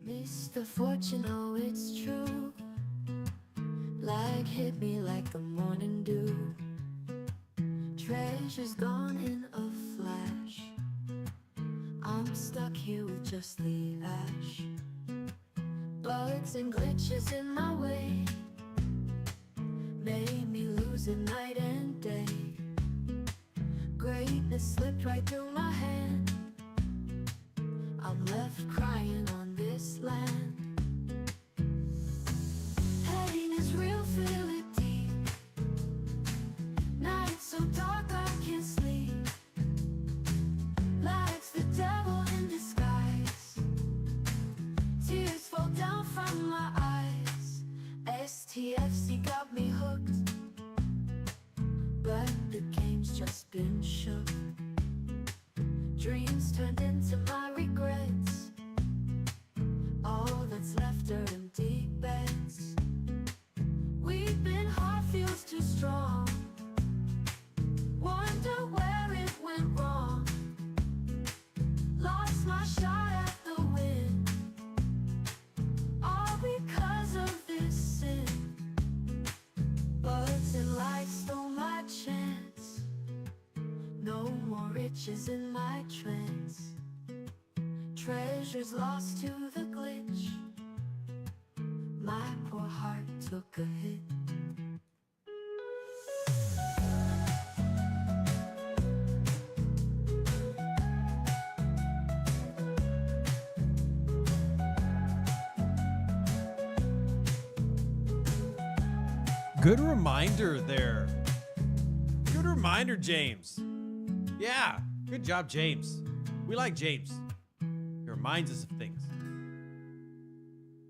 Mr. Fortune, oh, it's true. Like hit me like the morning dew. Treasure's gone in a flash. I'm stuck here with just the ash. Bugs and glitches in my way made me lose it night and day. Greatness slipped right through my hand. I'm left crying on this land. Pain is real, feel it deep. Night so dark I can't sleep. Life's the devil in disguise. Tears fall down from my eyes. STFC got me hooked, but the game's just been shook. Dreams turned into my regrets. All that's left are empty beds. Weeping heart feels too strong. Wonder where it went wrong. Lost my shot at the win, all because of this sin. Bugs and lights stole my chance. No more riches in my trance. Treasures lost to the glitch. My poor heart took a hit. Good reminder there. Good reminder, James. Yeah, good job, James. We like James. He reminds us of things.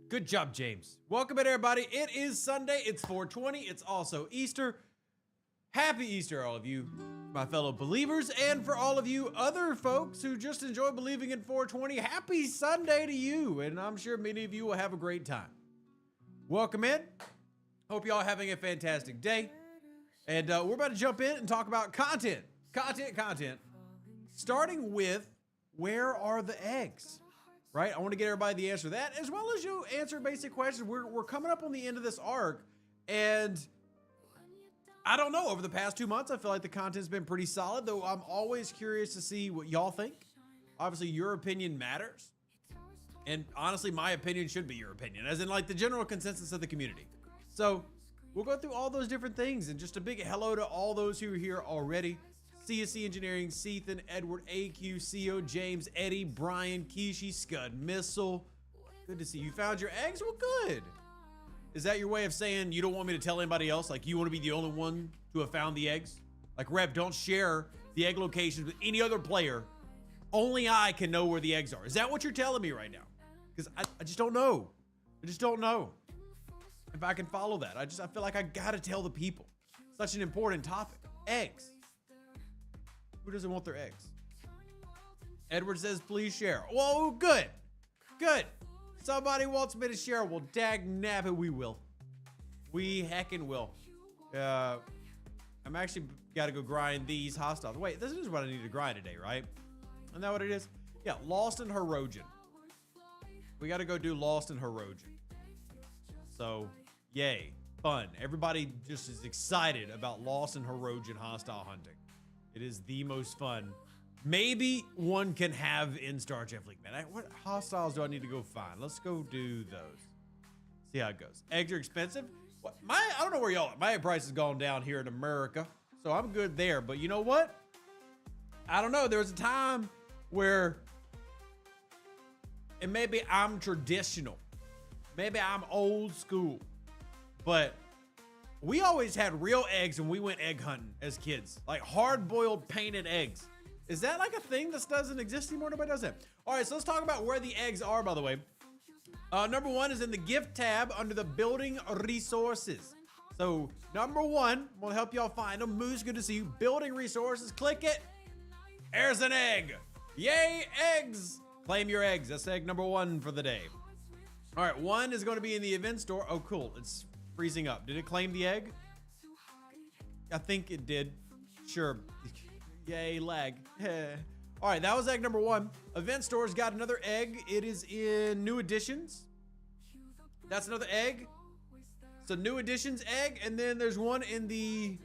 Good job, James. Welcome in, everybody. It is Sunday. It's 420. It's also Easter. Happy Easter, all of you, my fellow believers, and for all of you other folks who just enjoy believing in 420. Happy Sunday to you, and I'm sure many of you will have a great time. Welcome in. Hope y'all are having a fantastic day. And we're about to jump in and talk about content. Content. Starting with, where are the eggs? Right? I want to get everybody the answer to that, as well as you answer basic questions. We're coming up on the end of this arc, and I don't know, over the past 2 months, I feel like the content's been pretty solid, though I'm always curious to see what y'all think. Obviously, your opinion matters. And honestly, my opinion should be your opinion, as in like the general consensus of the community. So we'll go through all those different things, and just a big hello to all those who are here already. CSC Engineering, Sethan, Edward, AQ, CO, James, Eddie, Brian, Kishi, Scud, Missile. Good to see you. Found your eggs? Well, good. Is that your way of saying you don't want me to tell anybody else? Like you want to be the only one to have found the eggs? Like, Rev, don't share the egg locations with any other player. Only I can know where the eggs are. Is that what you're telling me right now? Because I just don't know. I just don't know if I can follow that. I feel like I gotta tell the people. Such an important topic. Eggs. Who doesn't want their eggs? Edward says, please share. Whoa, good. Good. Somebody wants me to share. Well, dag nabbit, we will. We heckin' will. I'm actually gotta go grind these hostiles. Wait, this is what I need to grind today, right? Isn't that what it is? Yeah, Lost and Herogen. We gotta go do Lost and Herogen. So, yay, fun. Everybody just is excited about Lost and Herogen hostile hunting. It is the most fun maybe one can have in Star Jeff League, man. What hostiles do I need to go find? Let's go do those. See how it goes. Eggs are expensive. What? I don't know where y'all are. My egg price has gone down here in America, so I'm good there. But you know what? I don't know. There was a time where, and maybe I'm traditional. Maybe I'm old school, but we always had real eggs when we went egg hunting as kids, like hard-boiled painted eggs. Is that like a thing that doesn't exist anymore? Nobody does that. All right, so let's talk about where the eggs are, by the way. Number one is in the gift tab under the building resources. So number one, we'll help y'all find them. Moose, good to see you. Building resources, click it. There's an egg. Yay, eggs. Claim your eggs. That's egg number one for the day. All right, one is going to be in the event store. Oh, cool. It's freezing up. Did it claim the egg? I think it did. Sure. Yay, lag. All right, that was egg number 1. Event Store's got another egg. It is in New Additions. That's another egg. It's a New Additions egg. And then there's one in the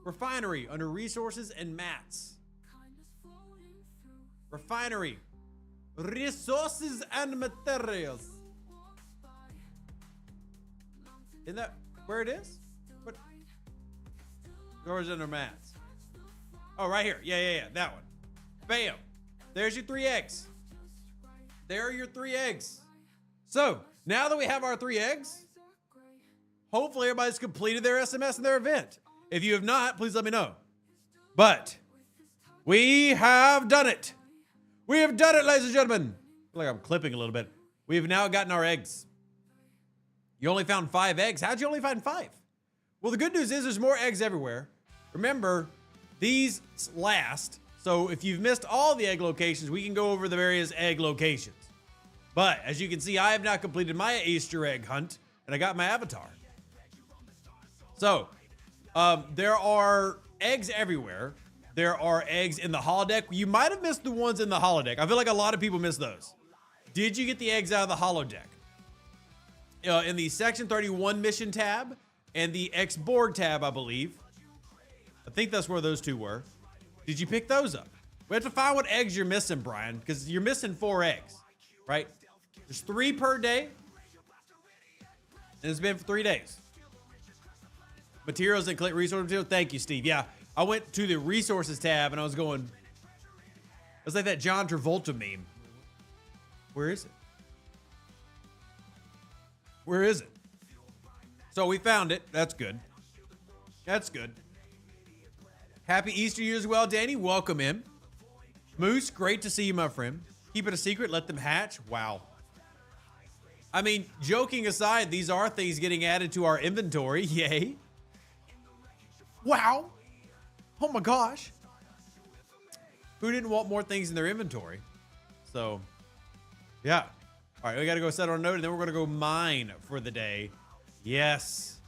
Refinery under Resources and Mats. Refinery. Resources and Materials. Isn't that where it is? What? Or is it under Mats? Oh, right here. Yeah. That one. Bam. There's your 3 eggs. There are your 3 eggs. So, now that we have our 3 eggs, hopefully everybody's completed their SMS and their event. If you have not, please let me know. But we have done it. We have done it, ladies and gentlemen. I feel like I'm clipping a little bit. We have now gotten our eggs. You only found 5 eggs. How'd you only find 5? Well, the good news is there's more eggs everywhere. Remember, these last. So if you've missed all the egg locations, we can go over the various egg locations. But as you can see, I have now completed my Easter egg hunt, and I got my avatar. So there are eggs everywhere. There are eggs in the holodeck. You might have missed the ones in the holodeck. I feel like a lot of people miss those. Did you get the eggs out of the holodeck? In the Section 31 mission tab and the X-Borg tab, I believe. I think that's where those 2 were. Did you pick those up? We have to find what eggs you're missing, Brian, because you're missing 4 eggs, right? There's 3 per day, and it's been for 3 days. Materials and collect resource material. Thank you, Steve. Yeah, I went to the resources tab, and I was going, it's like that John Travolta meme. Where is it? Where is it? So we found it. That's good. That's good. Happy Easter to you as well, Danny. Welcome in. Moose, great to see you, my friend. Keep it a secret. Let them hatch. Wow. I mean, joking aside, these are things getting added to our inventory. Yay. Wow. Oh my gosh. Who didn't want more things in their inventory? So, yeah. All right, we got to go set our note, and then we're going to go mine for the day. Yes.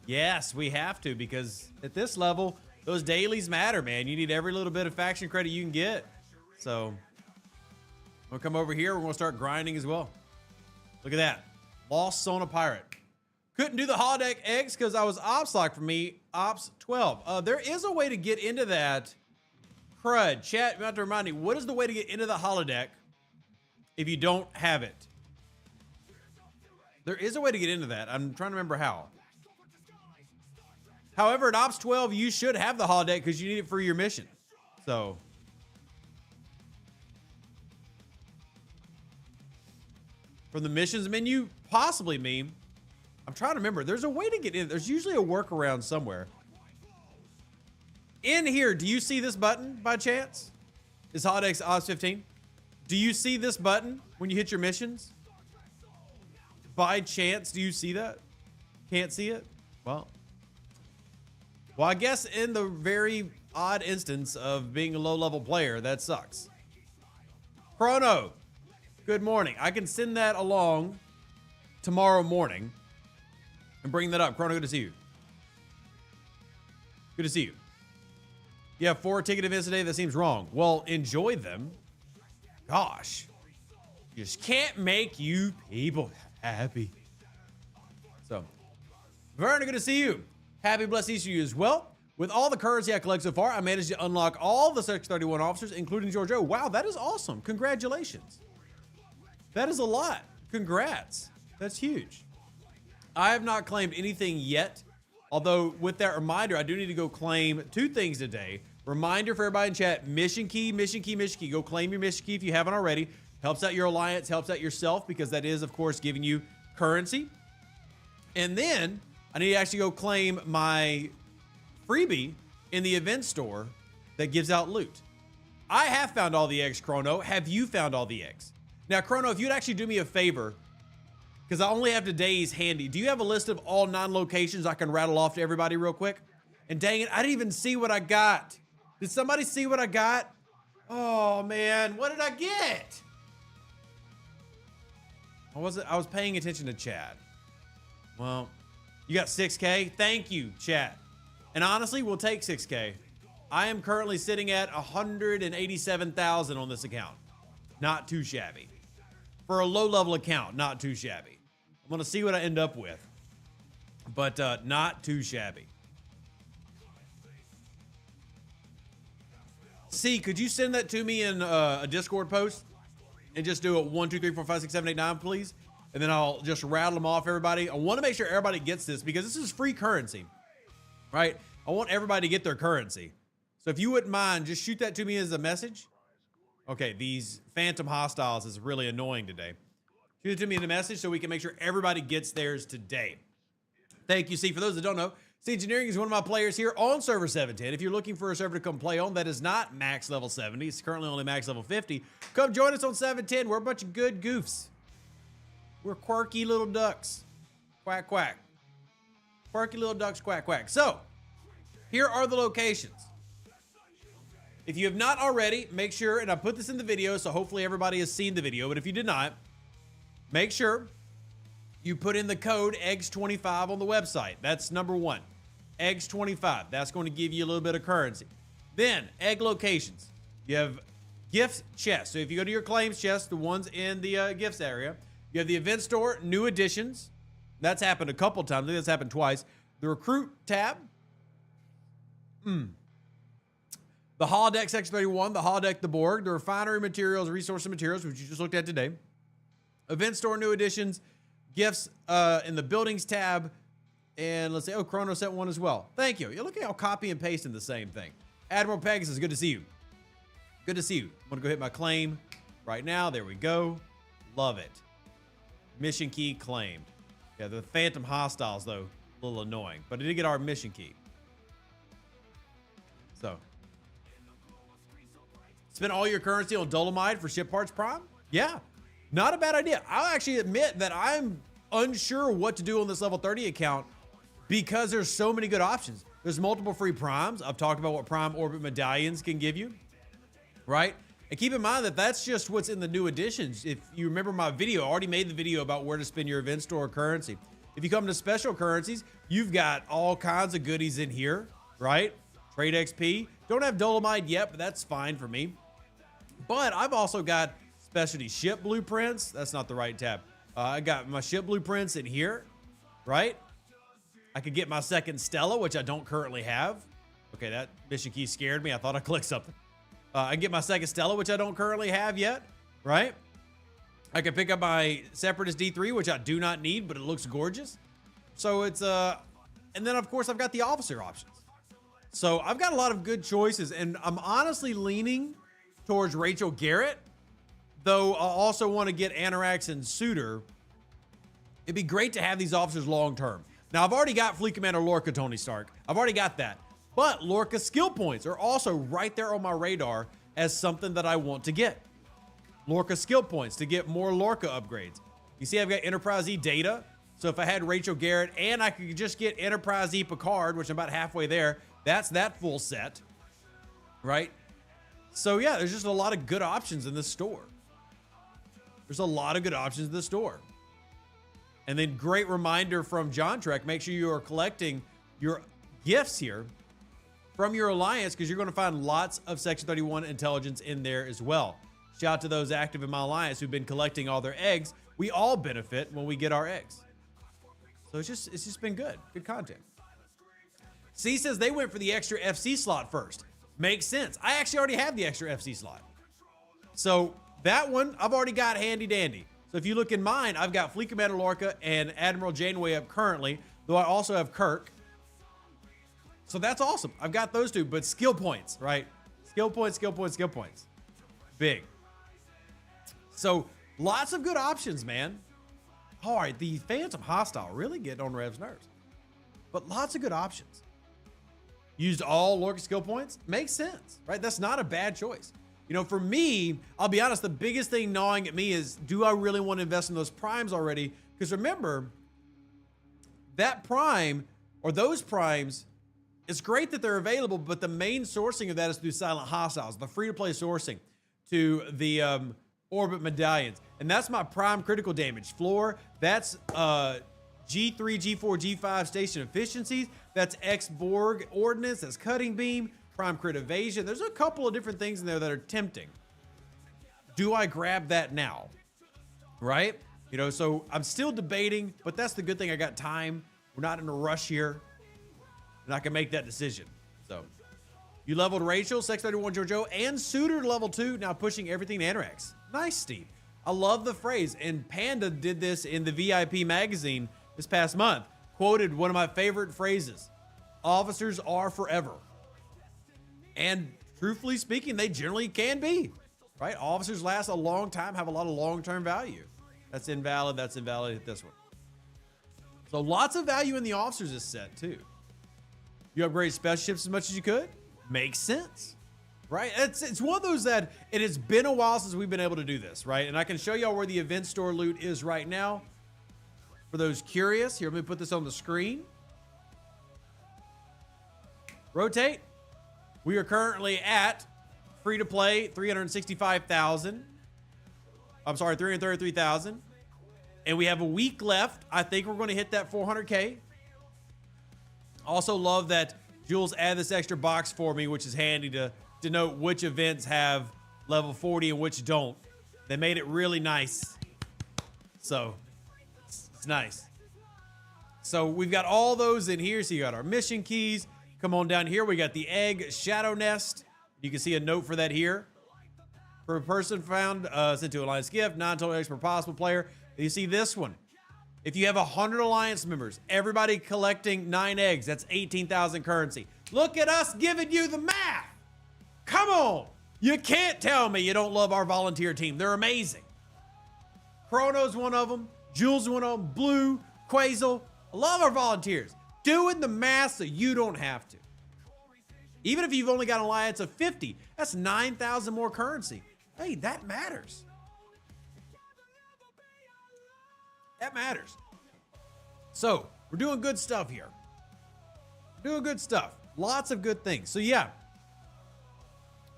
Yes, we have to, because at this level, those dailies matter, man. You need every little bit of faction credit you can get. So, we'll come over here. We're going to start grinding as well. Look at that. Lost Sona Pirate. Couldn't do the holodeck eggs because I was ops locked for me. Ops 12. There is a way to get into that. Crud. Chat, you have to remind me. What is the way to get into the holodeck if you don't have it? There is a way to get into that. I'm trying to remember how. However, at Ops 12, you should have the holodeck because you need it for your mission. So. From the missions menu, possibly meme. I'm trying to remember. There's a way to get in. There's usually a workaround somewhere. In here, do you see this button by chance? Is holodecks Ops 15? Do you see this button when you hit your missions? By chance, do you see that? Can't see it? Well, I guess in the very odd instance of being a low-level player, that sucks. Chrono, good morning. I can send that along tomorrow morning and bring that up. Chrono, good to see you. Good to see you. You have 4 ticket events today. That seems wrong. Well, enjoy them. Gosh. You just can't make you people happy. So, Verna, good to see you. Happy blessed Easter to you as well. With all the currency I collect so far, I managed to unlock all the Section 31 officers, including George O. Wow, that is awesome. Congratulations. That is a lot. Congrats. That's huge. I have not claimed anything yet. Although, with that reminder, I do need to go claim 2 things today. Reminder for everybody in chat, mission key, mission key, mission key. Go claim your mission key if you haven't already. Helps out your alliance, helps out yourself, because that is, of course, giving you currency. And then, I need to actually go claim my freebie in the event store that gives out loot. I have found all the eggs, Chrono. Have you found all the eggs? Now, Chrono, if you'd actually do me a favor, because I only have today's handy. Do you have a list of all 9 locations I can rattle off to everybody real quick? And dang it, I didn't even see what I got. Did somebody see what I got? Oh, man. What did I get? I was paying attention to chat. Well, you got 6K? Thank you, chat. And honestly, we'll take 6K. I am currently sitting at 187,000 on this account. Not too shabby. For a low-level account, not too shabby. I'm going to see what I end up with. But not too shabby. See, could you send that to me in a Discord post? And just do it 1, 2, 3, 4, 5, 6, 7, 8, 9, please. And then I'll just rattle them off, everybody. I want to make sure everybody gets this because this is free currency, right? I want everybody to get their currency. So if you wouldn't mind, just shoot that to me as a message. Okay, these phantom hostiles is really annoying today. Shoot it to me in a message so we can make sure everybody gets theirs today. Thank you. See, for those that don't know, Sea Engineering is one of my players here on server 710. If you're looking for a server to come play on that is not max level 70, it's currently only max level 50, come join us on 710. We're a bunch of good goofs. We're quirky little ducks. Quack, quack. Quirky little ducks, quack, quack. So, here are the locations. If you have not already, make sure, and I put this in the video, so hopefully everybody has seen the video, but if you did not, make sure you put in the code EGGS25 on the website. That's number 1. EGGS25. That's going to give you a little bit of currency. Then, egg locations. You have gift chests. So if you go to your claims chest, the ones in the gifts area, you have the event store, new additions. That's happened a couple times. I think that's happened twice. The recruit tab. The holodeck section 31, the holodeck, the Borg, the refinery materials, resource and materials, which you just looked at today. Event store, new additions, gifts in the buildings tab. And let's say, oh, Chrono sent one as well. Thank you. You're looking at how copy and pasting the same thing. Admiral Pegasus, good to see you. Good to see you. I'm going to go hit my claim right now. There we go. Love it. Mission key claimed. Yeah, the phantom hostiles, though, a little annoying. But I did get our mission key. So. Spend all your currency on Dolomite for ship parts prime? Yeah. Not a bad idea. I'll actually admit that I'm unsure what to do on this level 30 account because there's so many good options. There's multiple free primes. I've talked about what prime orbit medallions can give you, right? And keep in mind that that's just what's in the new additions. If you remember my video, I already made the video about where to spend your event store currency. If you come to special currencies, you've got all kinds of goodies in here, right? Trade XP. Don't have Dolomite yet, but that's fine for me. But I've also got specialty ship blueprints. That's not the right tab. I got my ship blueprints in here, right? I could get my second Stella, which I don't currently have. Okay, that mission key scared me. I thought I clicked something. I can get my second Stella, which I don't currently have yet, right? I can pick up my Separatist D3, which I do not need, but it looks gorgeous. So it's, and then of course I've got the officer options. So I've got a lot of good choices, and I'm honestly leaning towards Rachel Garrett, though I also want to get Anorax and Suitor. It'd be great to have these officers long-term. Now, I've already got Fleet Commander Lorca, Tony Stark. I've already got that. But Lorca skill points are also right there on my radar as something that I want to get. Lorca skill points to get more Lorca upgrades. You see, I've got Enterprise E data. So if I had Rachel Garrett and I could just get Enterprise E Picard, which I'm about halfway there, that's that full set, right? So yeah, there's just a lot of good options in this store. There's a lot of good options in the store. And then great reminder from John Trek, make sure you are collecting your gifts here from your alliance because you're going to find lots of Section 31 intelligence in there as well. Shout out to those active in my alliance who've been collecting all their eggs. We all benefit when we get our eggs. So it's just been good content. C says they went for the extra FC slot first. Makes sense. I actually already have the extra FC slot. So that one I've already got handy dandy. So if you look in mine, I've got Fleet Commander Lorca and Admiral Janeway up currently, though I also have Kirk. So that's awesome. I've got those two, but skill points, right? Skill points, skill points, skill points. Big. So lots of good options, man. All right, the Phantom Hostile really getting on Rev's nerves. But lots of good options. Used all Lorca skill points? Makes sense, right? That's not a bad choice. You know, for me, I'll be honest, the biggest thing gnawing at me is, do I really want to invest in those primes already? Because remember, that prime, or those primes, it's great that they're available, but the main sourcing of that is through Silent Hostiles, the free-to-play sourcing to the Orbit Medallions. And that's my prime critical damage floor. That's G3, G4, G5 station efficiencies. That's X-Borg Ordnance. That's Cutting Beam. prime crit evasion. There's a couple of different things in there that are tempting. Do I grab that now? Right? You know, so I'm still debating, but that's the good thing. I got time. We're not in a rush here. And I can make that decision. So you leveled Rachel, Sex 31 JoJo, and Suitor level 2, now pushing everything to Anorex. Nice, Steve. I love the phrase. And Panda did this in the VIP magazine this past month. Quoted one of my favorite phrases. Officers are forever. And truthfully speaking, they generally can be. Right? Officers last a long time, have a lot of long-term value. That's invalid. That's invalid. This one. So lots of value in the officers this set too. You upgrade special ships as much as you could. Makes sense, right? It's one of those that it has been a while since we've been able to do this, right? And I can show y'all where the event store loot is right now. For those curious, here, let me put this on the screen. Rotate. We are currently at free to play 365,000. I'm sorry, 333,000. And we have a week left. I think we're going to hit that 400K. Also love that Jules added this extra box for me, which is handy to denote which events have level 40 and which don't. They made it really nice. So it's nice. So we've got all those in here. So you got our mission keys. Come on down here. We got the egg shadow nest. You can see a note for that here. For a person found, sent to Alliance gift, non-total eggs per possible player. You see this one. If you have 100 Alliance members, everybody collecting 9 eggs, that's 18,000 currency. Look at us giving you the math. Come on. You can't tell me you don't love our volunteer team. They're amazing. Chrono's one of them. Jules one of them. Blue, Quazel. I love our volunteers. Doing the math so you don't have to. Even if you've only got an Alliance of 50, that's 9,000 more currency. Hey, that matters. That matters. So, we're doing good stuff here. Doing good stuff. Lots of good things. So, yeah.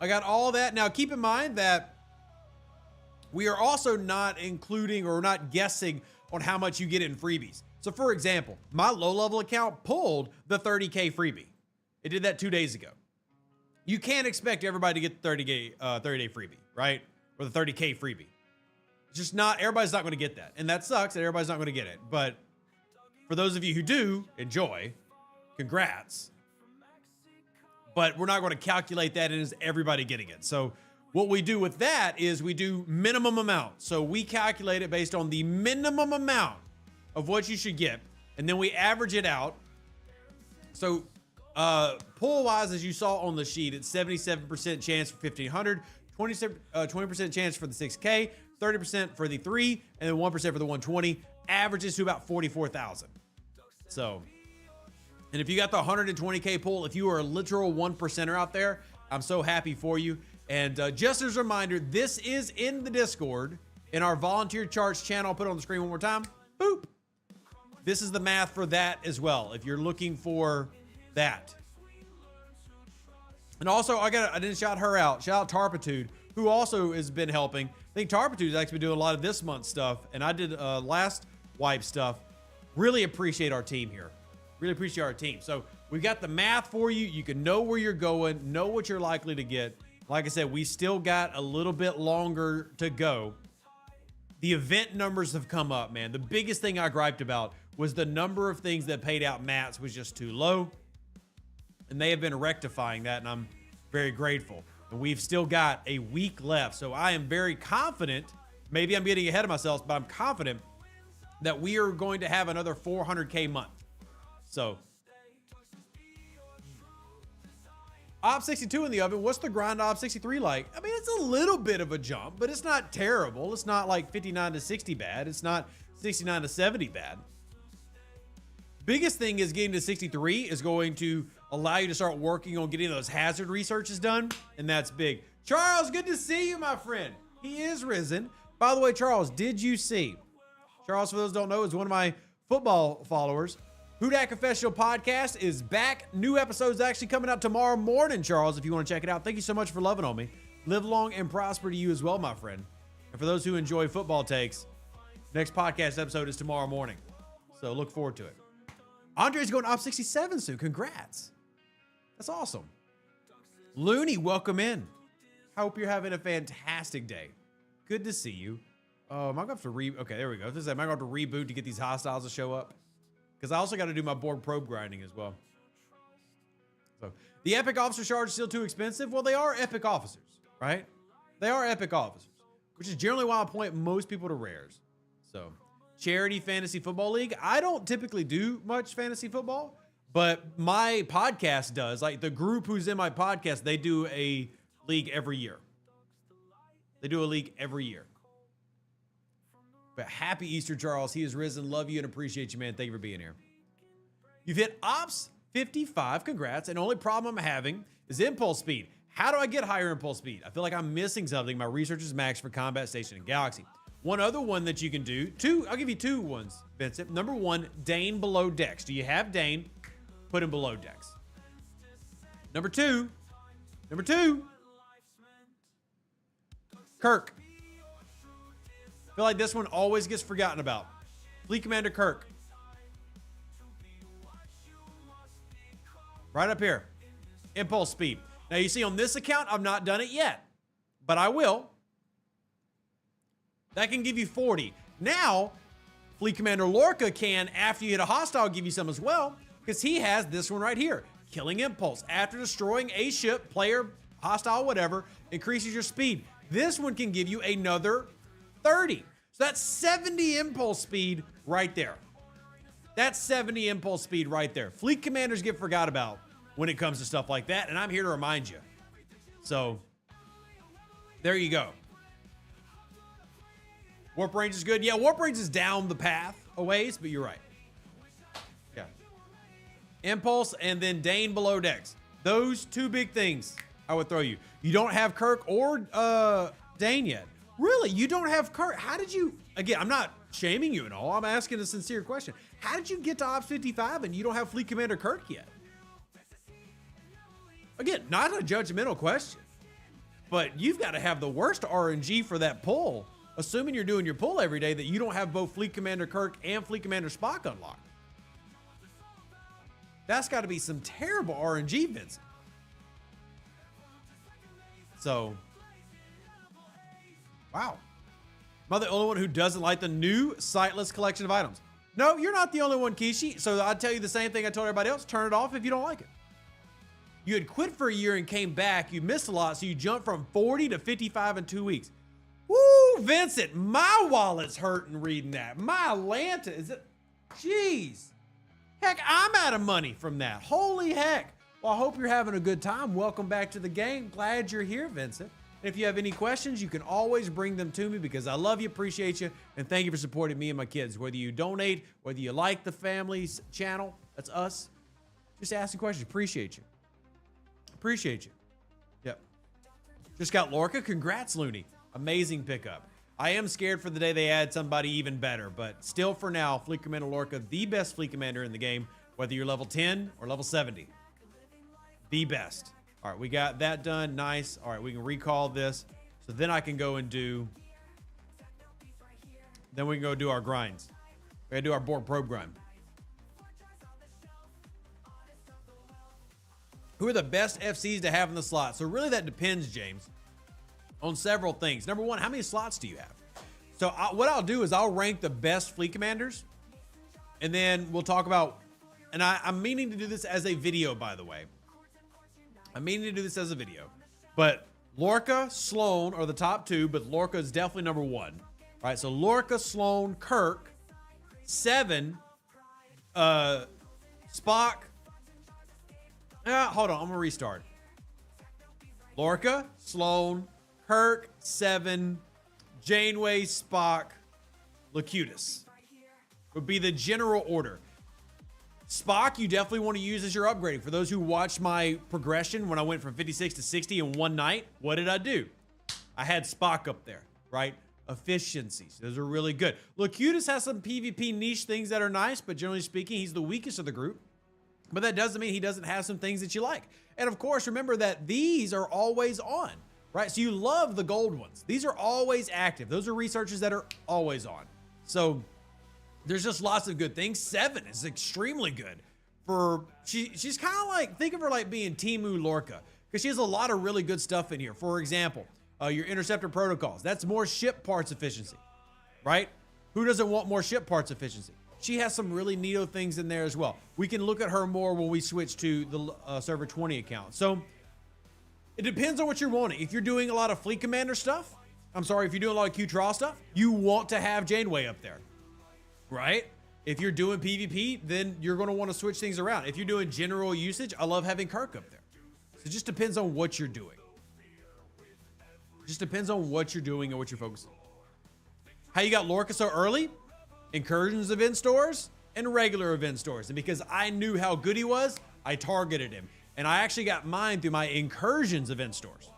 I got all that. Now, keep in mind that we are also not including or not guessing on how much you get in freebies. So, for example, my low-level account pulled the 30K freebie. It did that 2 days ago. You can't expect everybody to get the 30-day freebie, right? Or the 30K freebie. It's just not, everybody's not going to get that. And that sucks that everybody's not going to get it. But for those of you who do enjoy, congrats. But we're not going to calculate that as everybody getting it. So what we do with that is we do minimum amount. So we calculate it based on the minimum amount of what you should get. And then we average it out. So pull wise, as you saw on the sheet, it's 77% chance for 1,500, 20% chance for the 6K, 30% for the 3, and then 1% for the 120. Averages to about 44,000. So, and if you got the 120K pull, if you are a literal 1%er out there, I'm so happy for you. And just as a reminder, this is in the Discord, in our volunteer charts channel. I'll put it on the screen one more time. Boop. This is the math for that as well, if you're looking for that. And also, I didn't shout her out. Shout out Tarpitude, who also has been helping. I think Tarpitude has actually been doing a lot of this month's stuff, and I did last wipe stuff. Really appreciate our team here. Really appreciate our team. So we've got the math for you. You can know where you're going, know what you're likely to get. Like I said, we still got a little bit longer to go. The event numbers have come up, man. The biggest thing I griped about was the number of things that paid out mats was just too low. And they have been rectifying that, and I'm very grateful. And we've still got a week left. So I am very confident, maybe I'm getting ahead of myself, but I'm confident that we are going to have another 400K month. So, Op 62 in the oven. What's the grind Op 63 like? I mean, it's a little bit of a jump, but it's not terrible. It's not like 59 to 60 bad. It's not 69 to 70 bad. Biggest thing is getting to 63 is going to allow you to start working on getting those hazard researches done, and that's big. Charles, good to see you, my friend. He is risen. By the way, Charles, did you see? Charles, for those who don't know, is one of my football followers. Who Dat Confessional Podcast is back. New episodes actually coming out tomorrow morning, Charles, if you want to check it out. Thank you so much for loving on me. Live long and prosper to you as well, my friend. And for those who enjoy football takes, next podcast episode is tomorrow morning. So look forward to it. Andre's going Op 67 soon. Congrats. That's awesome. Looney, welcome in. Hope you're having a fantastic day. Good to see you. Oh, am I going to have to okay, there we go. Am I going to have to reboot to get these hostiles to show up? Because I also got to do my board probe grinding as well. So, the epic officer charge is still too expensive? Well, they are epic officers, right? They are epic officers, which is generally why I point most people to rares. So, charity fantasy football league. I don't typically do much fantasy football, but my podcast does. Like the group who's in my podcast, they do a league every year. They do a league every year. But happy Easter, Charles. He has risen. Love you and appreciate you, man. Thank you for being here. You've hit Ops 55. Congrats. And the only problem I'm having is impulse speed. How do I get higher impulse speed? I feel like I'm missing something. My research is max for Combat Station and Galaxy. One other one that you can do, I'll give you two ones, Vincent. Number one, Dane below Dex. Do you have Dane? Put him below Dex. Number two, Kirk. I feel like this one always gets forgotten about. Fleet Commander Kirk. Right up here. Impulse speed. Now you see on this account, I've not done it yet, but I will. That can give you 40. Now, Fleet Commander Lorca can, after you hit a hostile, give you some as well, because he has this one right here. Killing Impulse. After destroying a ship, player, hostile, whatever, increases your speed. This one can give you another 30. So that's 70 impulse speed right there. That's 70 impulse speed right there. Fleet commanders get forgot about when it comes to stuff like that, and I'm here to remind you. So, there you go. Warp range is good. Yeah, warp range is down the path a ways, but you're right. Yeah. Impulse and then Dane below Dex. Those two big things I would throw you. You don't have Kirk or Dane yet. Really? You don't have Kirk? How did you... Again, I'm not shaming you at all. I'm asking a sincere question. How did you get to Ops 55 and you don't have Fleet Commander Kirk yet? Again, not a judgmental question, but you've got to have the worst RNG for that pull, assuming you're doing your pull every day, that you don't have both Fleet Commander Kirk and Fleet Commander Spock unlocked. That's got to be some terrible RNG, Vincent. So, wow. Am I the only one who doesn't like the new sightless collection of items? No, you're not the only one, Kishi. So I'll tell you the same thing I told everybody else. Turn it off if you don't like it. You had quit for a year and came back. You missed a lot, so you jumped from 40 to 55 in 2 weeks. Woo, Vincent, my wallet's hurting reading that. My Atlanta, is it? Jeez. Heck, I'm out of money from that. Holy heck. Well, I hope you're having a good time. Welcome back to the game. Glad you're here, Vincent. If you have any questions, you can always bring them to me because I love you, appreciate you, and thank you for supporting me and my kids. Whether you donate, whether you like the family's channel, that's us. Just asking questions. Appreciate you. Appreciate you. Yep. Just got Lorca. Congrats, Looney. Amazing pickup. I am scared for the day they add somebody even better, but still for now, Fleet Commander Lorca, the best Fleet Commander in the game, whether you're level 10 or level 70. The best. All right, we got that done. Nice. All right, we can recall this. So then I can go and do... Then we can go do our grinds. We gotta do our board probe grind. Who are the best FCs to have in the slot? So really that depends, James, on several things. Number one, how many slots do you have? So what I'll do is I'll rank the best fleet commanders, and then we'll talk about, and I'm meaning to do this as a video, by the way. I'm meaning to do this as a video. But Lorca, Sloan are the top two, but Lorca is definitely number one. All right, so Lorca, Sloan, Kirk, 7, Spock. Hold on, I'm gonna restart. Lorca, Sloan, Kirk, 7, Janeway, Spock, Locutus would be the general order. Spock, you definitely want to use as your upgrading. For those who watched my progression when I went from 56 to 60 in one night, what did I do? I had Spock up there, right? Efficiencies. Those are really good. Locutus has some PvP niche things that are nice, but generally speaking, he's the weakest of the group. But that doesn't mean he doesn't have some things that you like. And of course, remember that these are always on, right? So you love the gold ones. These are always active. Those are researchers that are always on. So there's just lots of good things. 7 is extremely good. She's kind of like, think of her like being Timu Lorca. because she has a lot of really good stuff in here. For example, your interceptor protocols. That's more ship parts efficiency, right? Who doesn't want more ship parts efficiency? She has some really neato things in there as well. We can look at her more when we switch to the server 20 account. So it depends on what you're wanting. If you're doing a lot of fleet commander stuff, if you're doing a lot of Q-Trial stuff, you want to have Janeway up there, right? If you're doing PvP, then you're going to want to switch things around. If you're doing general usage, I love having Kirk up there. So it just depends on what you're doing. Just depends on what you're doing and what you're focusing. How you got Lorca so early? Incursions event stores and regular event stores. And because I knew how good he was, I targeted him. And I actually got mine through my incursions event stores.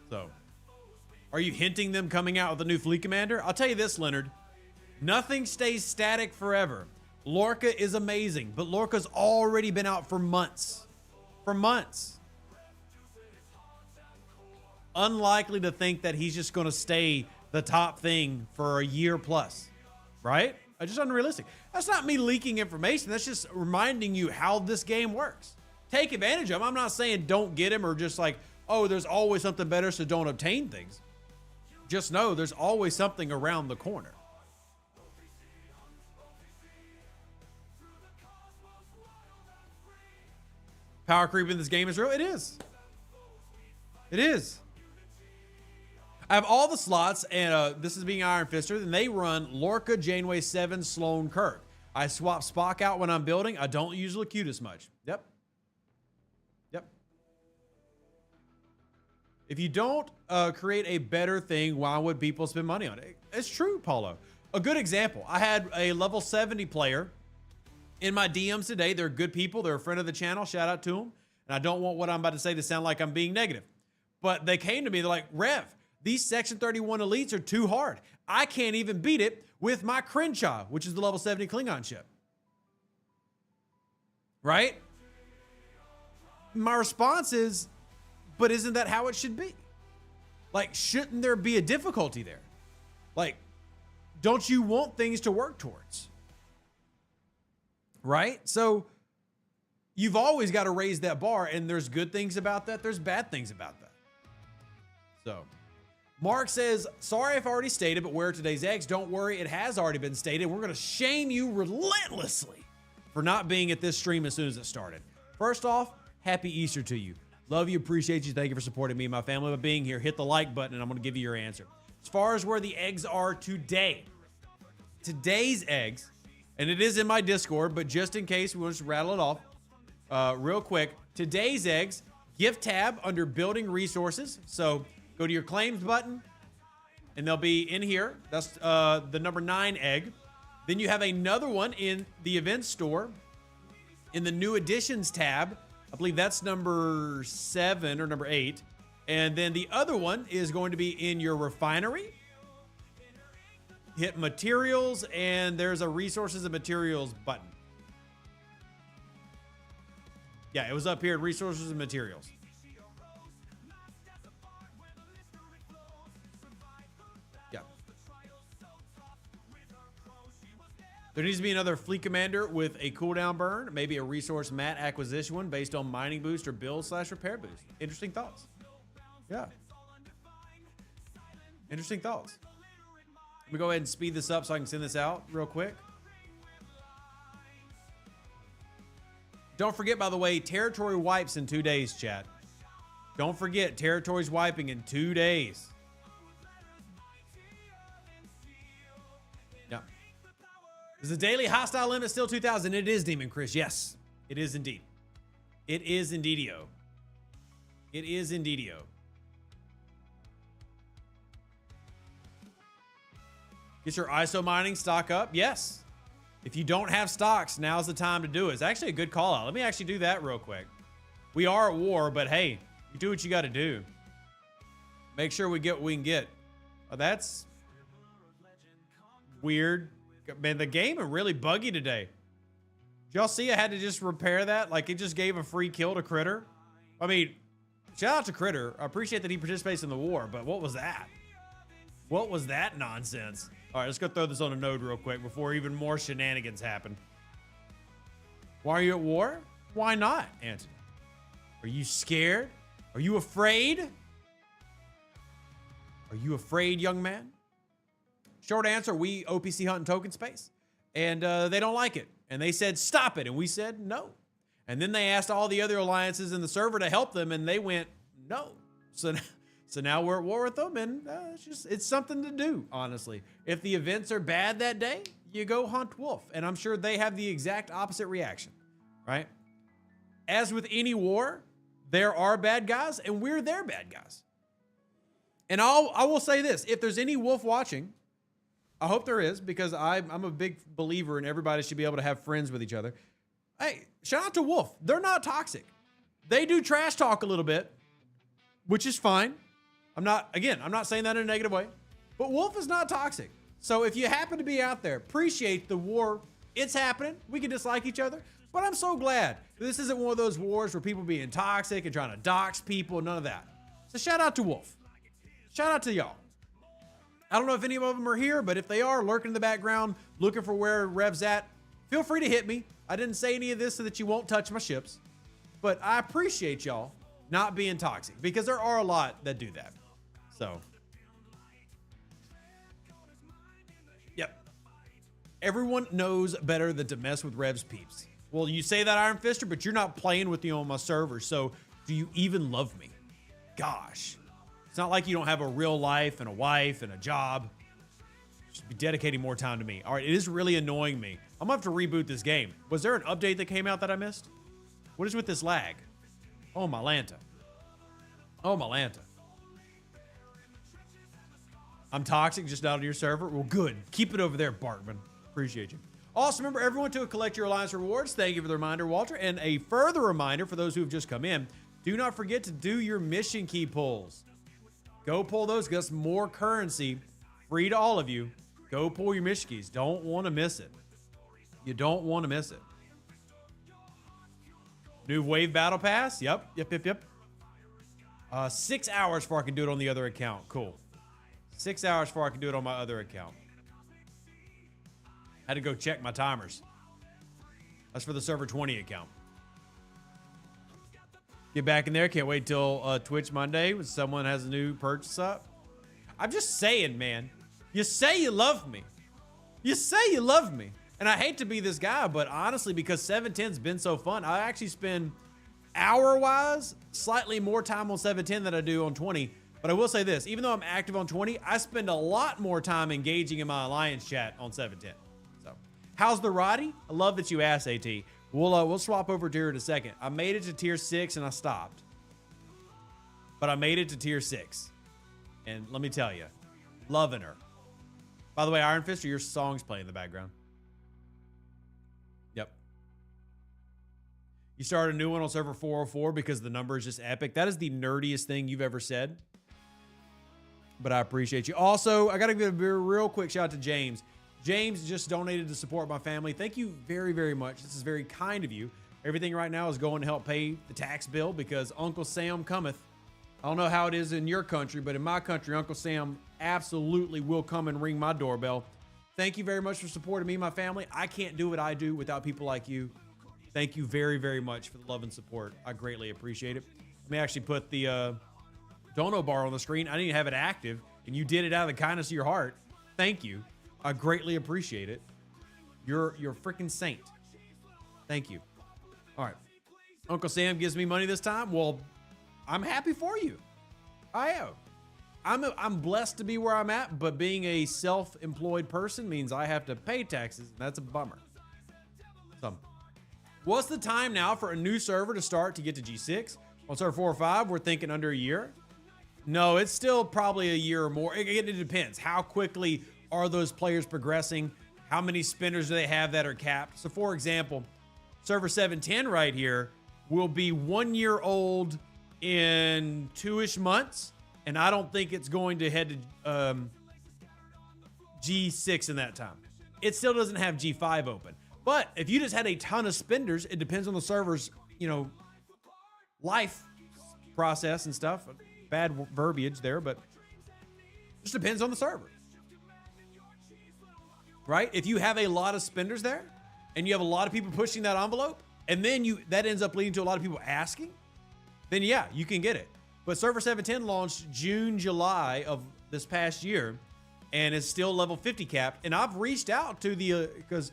So, are you hinting them coming out with a new fleet commander? I'll tell you this, Leonard. Nothing stays static forever. Lorca is amazing, but Lorca's already been out for months. For months. Unlikely to think that he's just going to stay the top thing for a year plus, right? Just unrealistic. That's not me leaking information. That's just reminding you how this game works. Take advantage of him. I'm not saying don't get him or just like, oh, there's always something better, so don't obtain things. Just know there's always something around the corner. Power creep in this game is real. It is. It is. I have all the slots, and this is being Iron Fister, and they run Lorca, Janeway 7, Sloan, Kirk. I swap Spock out when I'm building. I don't use Locutus much. Yep. Yep. If you don't create a better thing, why would people spend money on it? It's true, Paulo. A good example. I had a level 70 player in my DMs today. They're good people. They're a friend of the channel. Shout out to them. And I don't want what I'm about to say to sound like I'm being negative. But they came to me. They're like, Rev, these Section 31 elites are too hard. I can't even beat it with my Crenshaw, which is the level 70 Klingon ship. Right? My response is, but isn't that how it should be? Like, shouldn't there be a difficulty there? Like, don't you want things to work towards? Right? So you've always got to raise that bar, and there's good things about that. There's bad things about that. So Mark says, sorry if I already stated, but where are today's eggs? Don't worry, it has already been stated. We're going to shame you relentlessly for not being at this stream as soon as it started. First off, happy Easter to you. Love you, appreciate you. Thank you for supporting me and my family by being here. Hit the like button, and I'm going to give you your answer. As far as where the eggs are today, today's eggs, and it is in my Discord, but just in case, we'll just rattle it off real quick. Today's eggs, gift tab under building resources. So go to your claims button, and they'll be in here. That's the number 9 egg. Then you have another one in the event store in the new additions tab. I believe that's number 7 or number 8. And then the other one is going to be in your refinery. Hit materials, and there's a resources and materials button. Yeah, it was up here, resources and materials. Yeah. There needs to be another fleet commander with a cooldown burn, maybe a resource mat acquisition one based on mining boost or build / repair boost. Interesting thoughts. Yeah. Interesting thoughts. Let me go ahead and speed this up so I can send this out real quick. Don't forget, by the way, territory wipes in 2 days, chat. Don't forget, territory's wiping in 2 days. Yeah. Is the daily hostile limit still 2,000? It is, Demon Chris. Yes, it is indeed. It is indeedio. It is indeedio. Get your ISO mining stock up. Yes. If you don't have stocks, now's the time to do it. It's actually a good call out. Let me actually do that real quick. We are at war, but hey, you do what you got to do. Make sure we get what we can get. Oh, that's weird. Man, the game is really buggy today. Did y'all see I had to just repair that? Like, it just gave a free kill to Critter. I mean, shout out to Critter. I appreciate that he participates in the war, but what was that? What was that nonsense? All right, let's go throw this on a node real quick before even more shenanigans happen. Why are you at war? Why not, Anthony? Are you scared? Are you afraid? Are you afraid, young man? Short answer, we OPC hunt in token space. And they don't like it. And they said, stop it. And we said, no. And then they asked all the other alliances in the server to help them, and they went, no. So now we're at war with them, and it's something to do, honestly. If the events are bad that day, you go hunt wolf. And I'm sure they have the exact opposite reaction, right? As with any war, there are bad guys, and we're their bad guys. And I will say this, if there's any wolf watching, I hope there is, because I'm a big believer in everybody should be able to have friends with each other. Hey, shout out to Wolf. They're not toxic. They do trash talk a little bit, which is fine. I'm not saying that in a negative way, but Wolf is not toxic. So if you happen to be out there, appreciate the war. It's happening. We can dislike each other, but I'm so glad this isn't one of those wars where people being toxic and trying to dox people, none of that. So shout out to Wolf. Shout out to y'all. I don't know if any of them are here, but if they are lurking in the background, looking for where Rev's at, feel free to hit me. I didn't say any of this so that you won't touch my ships, but I appreciate y'all not being toxic, because there are a lot that do that. So, yep. Everyone knows better than to mess with Rev's peeps. Well, you say that, Iron Fister, but you're not playing with me on my server, so do you even love me? Gosh. It's not like you don't have a real life and a wife and a job. You should be dedicating more time to me. All right, it is really annoying me. I'm gonna have to reboot this game. Was there an update that came out that I missed? What is with this lag? Oh, my Lanta. Oh, my Lanta. I'm toxic, just not on your server? Well, good. Keep it over there, Bartman. Appreciate you. Also, remember, everyone to collect your Alliance rewards. Thank you for the reminder, Walter. And a further reminder for those who have just come in, do not forget to do your mission key pulls. Go pull those, get us more currency, free to all of you. Go pull your mission keys. Don't want to miss it. You don't want to miss it. New wave battle pass. Yep. 6 hours before I can do it on the other account. Cool. 6 hours before I can do it on my other account. Had to go check my timers. That's for the server 20 account. Get back in there. Can't wait till Twitch Monday when someone has a new purchase up. I'm just saying, man. You say you love me. You say you love me. And I hate to be this guy, but honestly, because 710's been so fun, I actually spend hour-wise slightly more time on 710 than I do on 20. But I will say this, even though I'm active on 20, I spend a lot more time engaging in my Alliance chat on 710. So, how's the Roddy? I love that you asked, AT. We'll swap over to her in a second. I made it to tier 6 and I stopped. But I made it to tier 6. And let me tell you, loving her. By the way, Iron Fist, your song's playing in the background. Yep. You started a new one on server 404 because the number is just epic. That is the nerdiest thing you've ever said. But I appreciate you. Also, I got to give a real quick shout out to James. James just donated to support my family. Thank you very, very much. This is very kind of you. Everything right now is going to help pay the tax bill because Uncle Sam cometh. I don't know how it is in your country, but in my country, Uncle Sam absolutely will come and ring my doorbell. Thank you very much for supporting me and my family. I can't do what I do without people like you. Thank you very, very much for the love and support. I greatly appreciate it. Let me actually put the dono bar on the screen. I didn't even have it active, and you did it out of the kindness of your heart. Thank you. I greatly appreciate it. You're a freaking saint. Thank you. All right. Uncle Sam gives me money this time. Well, I'm happy for you. I am. I'm blessed to be where I'm at, but being a self-employed person means I have to pay taxes, and that's a bummer. So, what's the time now for a new server to start to get to G6? On server 4 or 5, we're thinking under a year. No, it's still probably a year or more. It depends. How quickly are those players progressing? How many spinners do they have that are capped? So, for example, server 710 right here will be 1 year old in 2-ish months, and I don't think it's going to head to G6 in that time. It still doesn't have G5 open. But if you just had a ton of spinners, it depends on the server's, life process and stuff. Bad verbiage there, but it just depends on the server. Right? If you have a lot of spinners there and you have a lot of people pushing that envelope and then that ends up leading to a lot of people asking, then yeah, you can get it. But Server 710 launched June, July of this past year, and it's still level 50 cap. And I've reached out to the, because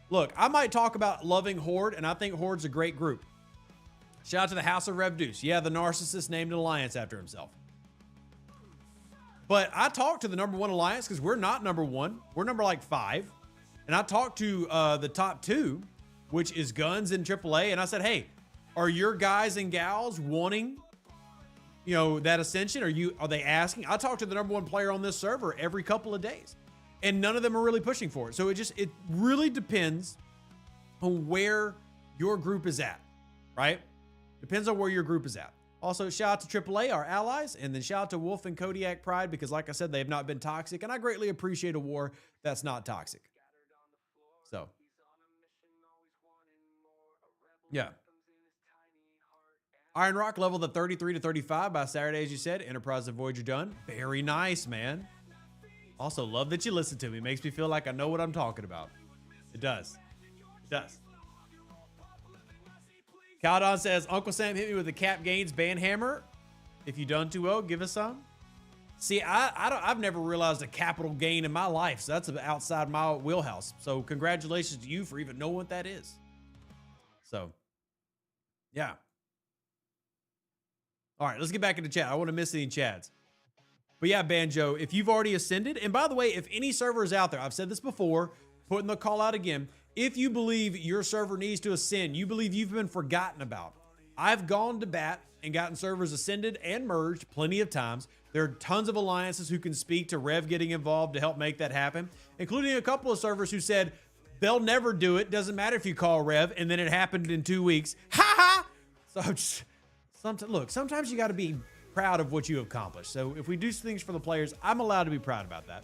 look, I might talk about loving Horde, and I think Horde's a great group. Shout out to the House of Rev Deuce. Yeah, the narcissist named an alliance after himself. But I talked to the #1 alliance because we're not #1. We're number like 5. And I talked to the top 2, which is Guns and AAA. And I said, hey, are your guys and gals wanting, you know, that ascension? Are they asking? I talk to the #1 player on this server every couple of days, and none of them are really pushing for it. So it really depends on where your group is at, right? Depends on where your group is at. Also, shout out to AAA, our allies, and then shout out to Wolf and Kodiak Pride, because like I said, they have not been toxic, and I greatly appreciate a war that's not toxic. So, yeah. Iron Rock leveled to 33 to 35 by Saturday, as you said. Enterprise and Voyager done. Very nice, man. Also, love that you listen to me. Makes me feel like I know what I'm talking about. It does. It does. Caldon says, Uncle Sam hit me with the Cap Gains band hammer. If you done too well, give us some. See, I've never realized a capital gain in my life, so that's outside my wheelhouse. So congratulations to you for even knowing what that is. So, yeah. All right, let's get back into chat. I want to miss any chads. But yeah, Banjo, if you've already ascended, and by the way, if any server is out there, I've said this before, putting the call out again, if you believe your server needs to ascend, you believe you've been forgotten about, I've gone to bat and gotten servers ascended and merged plenty of times. There are tons of alliances who can speak to Rev getting involved to help make that happen, including a couple of servers who said they'll never do it. Doesn't matter if you call Rev, and then it happened in 2 weeks. Ha ha! So just, sometimes you got to be proud of what you accomplished. So if we do things for the players, I'm allowed to be proud about that.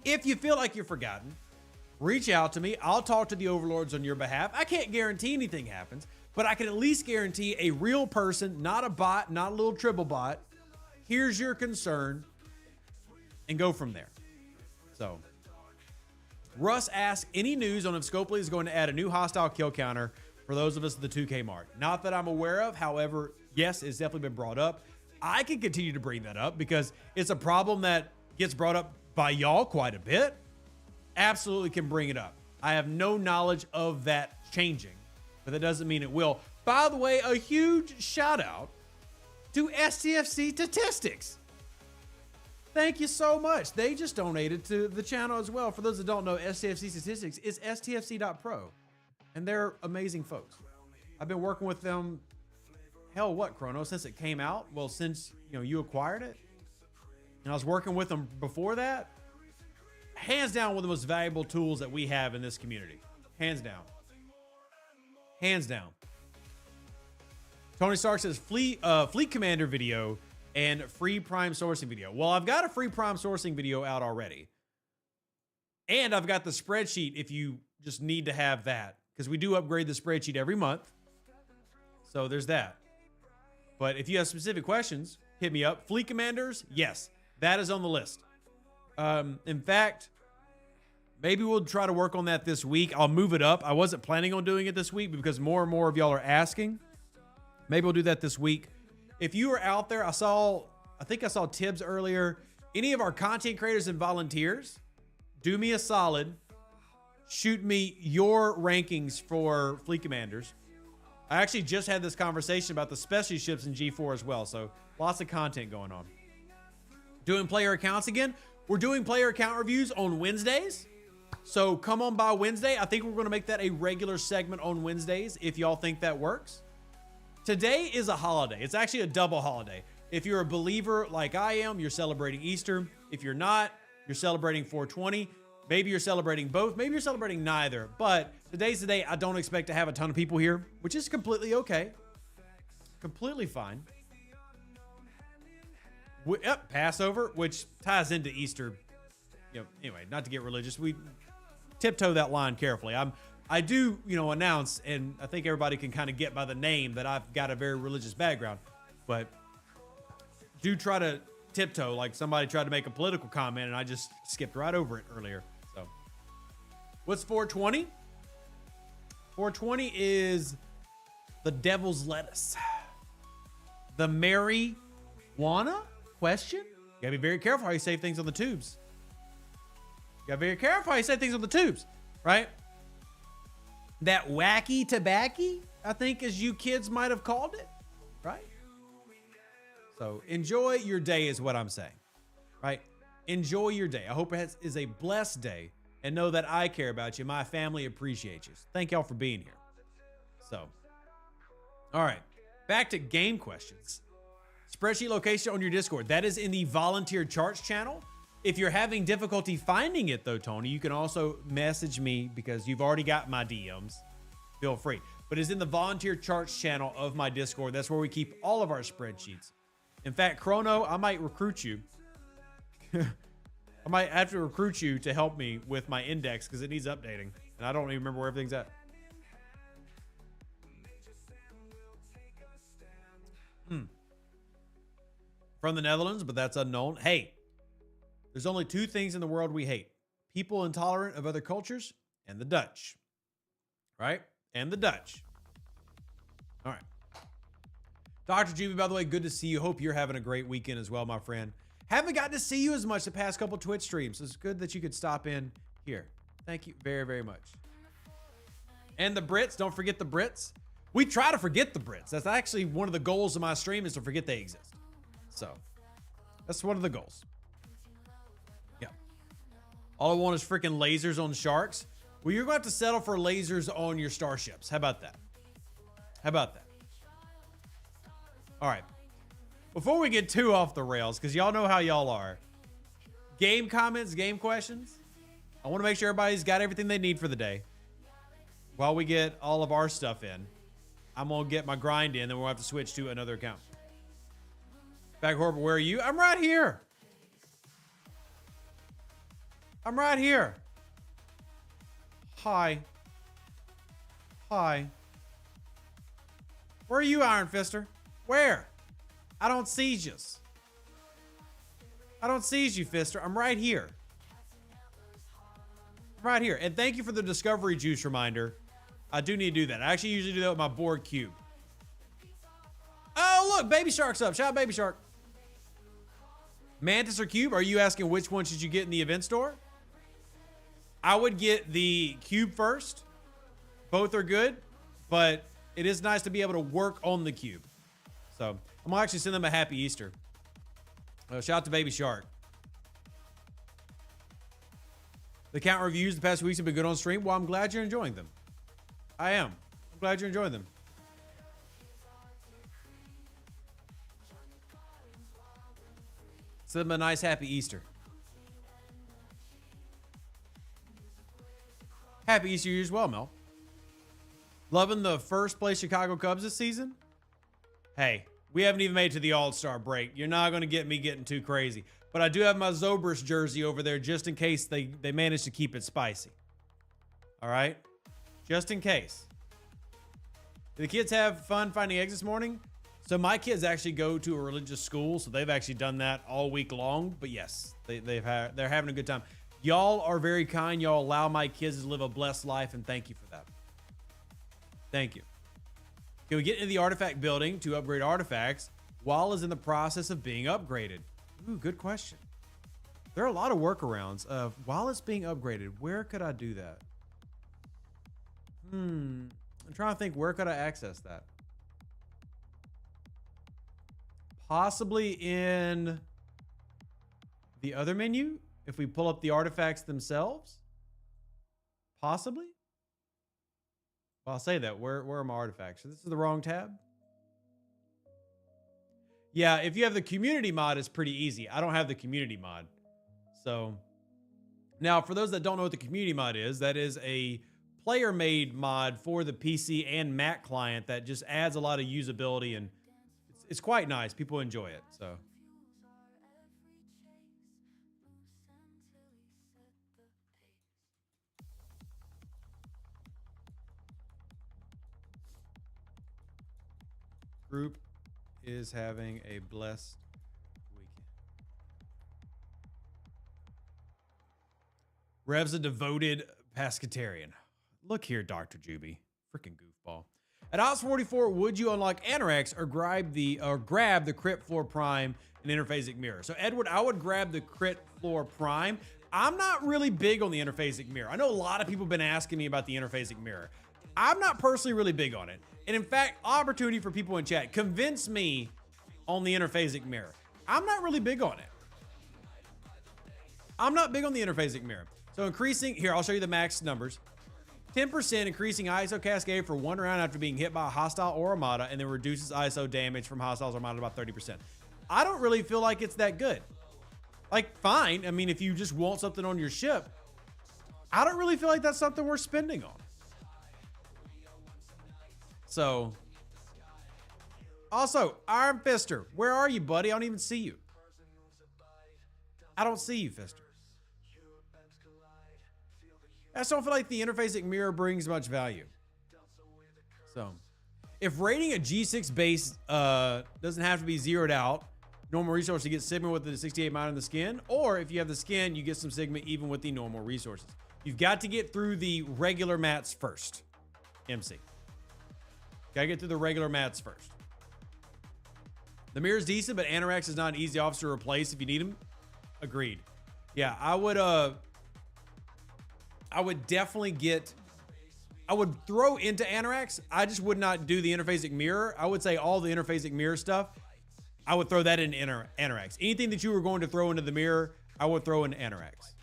If you feel like you're forgotten, reach out to me. I'll talk to the overlords on your behalf. I can't guarantee anything happens, but I can at least guarantee a real person, not a bot, not a little tribble bot. Here's your concern, and go from there. So, Russ asks, any news on if Scopely is going to add a new hostile kill counter for those of us at the 2K mark? Not that I'm aware of. However, yes, it's definitely been brought up. I can continue to bring that up because it's a problem that gets brought up by y'all quite a bit. Absolutely can bring it up. I have no knowledge of that changing, but that doesn't mean it will. By the way, a huge shout out to STFC Statistics. Thank you so much. They just donated to the channel as well. For those that don't know, STFC Statistics is stfc.pro, and they're amazing folks. I've been working with them, hell, what, Chrono, since it came out? Well, since you acquired it, and I was working with them before that. Hands down, one of the most valuable tools that we have in this community. Hands down. Hands down. Tony Stark says Fleet Commander video and free Prime sourcing video. Well, I've got a free Prime sourcing video out already. And I've got the spreadsheet if you just need to have that, because we do upgrade the spreadsheet every month. So there's that. But if you have specific questions, hit me up. Fleet Commanders, yes, that is on the list. In fact, maybe we'll try to work on that this week. I'll move it up. I wasn't planning on doing it this week, but because more and more of y'all are asking, maybe we'll do that this week. If you are out there, I think I saw Tibbs earlier. Any of our content creators and volunteers, do me a solid. Shoot me your rankings for Fleet Commanders. I actually just had this conversation about the specialty ships in G4 as well. So lots of content going on. Doing player accounts again. We're doing player account reviews on Wednesdays. So come on by Wednesday. I think we're going to make that a regular segment on Wednesdays if y'all think that works. Today is a holiday. It's actually a double holiday. If you're a believer like I am, you're celebrating Easter. If you're not, you're celebrating 420. Maybe you're celebrating both. Maybe you're celebrating neither. But today's the day I don't expect to have a ton of people here, which is completely okay. Completely fine. Yep, Passover, which ties into Easter. Anyway, not to get religious. We tiptoe that line carefully. I do, announce, and I think everybody can kind of get by the name that I've got a very religious background, but do try to tiptoe, like somebody tried to make a political comment and I just skipped right over it earlier. So what's 420? 420 is The devil's lettuce. The marijuana question? You gotta be very careful how you say things on the tubes. You gotta be very careful how you say things on the tubes, right? That wacky tobacco, I think, as you kids might have called it, right? So enjoy your day is what I'm saying, right? Enjoy your day. I hope it is a blessed day, and know that I care about you. My family appreciates you. Thank y'all for being here. So, all right, back to game questions. Spreadsheet location on your Discord. That is in the volunteer charts channel. If you're having difficulty finding it though, Tony, you can also message me because you've already got my DMs. Feel free. But it's in the volunteer charts channel of my Discord. That's where we keep all of our spreadsheets. In fact, Chrono, I might recruit you. I might have to recruit you to help me with my index because it needs updating. And I don't even remember where everything's at. From the Netherlands, but that's unknown. Hey, there's only two things in the world we hate. People intolerant of other cultures and the Dutch. Right? And the Dutch. All right. Dr. Juby, by the way, good to see you. Hope you're having a great weekend as well, my friend. Haven't gotten to see you as much the past couple Twitch streams. It's good that you could stop in here. Thank you very, very much. And the Brits, don't forget the Brits. We try to forget the Brits. That's actually one of the goals of my stream is to forget they exist. So that's one of the goals. Yeah. All I want is freaking lasers on sharks. Well, you're going to have to settle for lasers on your starships. How about that? How about that? All right. Before we get too off the rails, because y'all know how y'all are. Game comments, game questions. I want to make sure everybody's got everything they need for the day. While we get all of our stuff in, I'm going to get my grind in, then we'll have to switch to another account. Back Horrible, where are you? I'm right here. I'm right here. Hi. Hi. Where are you, Iron Fister? Where? I don't see you. I don't see you, Fister. I'm right here. Right here. And thank you for the Discovery Juice reminder. I do need to do that. I actually usually do that with my board cube. Oh, look. Baby Shark's up. Shout out Baby Shark. Mantis or Cube? Are you asking which one should you get in the event store? I would get the Cube first. Both are good, but it is nice to be able to work on the Cube. So I'm going to actually send them a happy Easter. Shout out to Baby Shark. The count reviews the past weeks have been good on stream. Well, I'm glad you're enjoying them. I am. I'm glad you're enjoying them. Send them a nice happy Easter. Happy Easter to you as well, Mel. Loving the first place Chicago Cubs this season? Hey, we haven't even made it to the All-Star break. You're not going to get me getting too crazy. But I do have my Zobrist jersey over there just in case they manage to keep it spicy. All right? Just in case. Did the kids have fun finding eggs this morning? So my kids actually go to a religious school, so they've actually done that all week long. But yes, they're having a good time. Y'all are very kind. Y'all allow my kids to live a blessed life, and thank you for that. Thank you. Can we get into the artifact building to upgrade artifacts while is in the process of being upgraded? Ooh, good question. There are a lot of workarounds of while it's being upgraded. Where could I do that? I'm trying to think, where could I access that? Possibly in the other menu, if we pull up the artifacts themselves. Possibly. Well, I'll say that. Where are my artifacts? So this is the wrong tab. Yeah, if you have the community mod, it's pretty easy. I don't have the community mod. So now for those that don't know what the community mod is, that is a player-made mod for the PC and Mac client that just adds a lot of usability, and it's quite nice. People enjoy it. So group is having a blessed weekend. Rev's a devoted pescatarian. Look here, Dr. Juby. Freaking goofball. At odds 44, would you unlock Anorex or grab the crit floor prime and interphasic mirror? So Edward, I would grab the crit floor prime. I'm not really big on the interphasic mirror. I know a lot of people have been asking me about the interphasic mirror. I'm not personally really big on it. And in fact, opportunity for people in chat, convince me on the interphasic mirror. I'm not really big on it. I'm not big on the interphasic mirror. So increasing, here, I'll show you the max numbers. 10% increasing ISO cascade for 1 round after being hit by a hostile or armada, and then reduces ISO damage from hostiles or armada about 30%. I don't really feel like it's that good. Like, fine. I mean, if you just want something on your ship, I don't really feel like that's something worth spending on. So, also, Iron Fister, where are you, buddy? I don't even see you. I don't see you, Fister. I just don't feel like the interphasic mirror brings much value. So, if rating a G6 base doesn't have to be zeroed out, normal resource, you get Sigma with the 68 mine in the skin, or if you have the skin, you get some Sigma even with the normal resources. You've got to get through the regular mats first, MC. Gotta get through the regular mats first. The mirror's decent, but Anorex is not an easy officer to replace if you need him. Agreed. Yeah, I would definitely get, I would throw into Anorex. I just would not do the interphasic mirror. I would say all the interphasic mirror stuff, I would throw that in Anorex. Anything that you were going to throw into the mirror, I would throw in Anorex.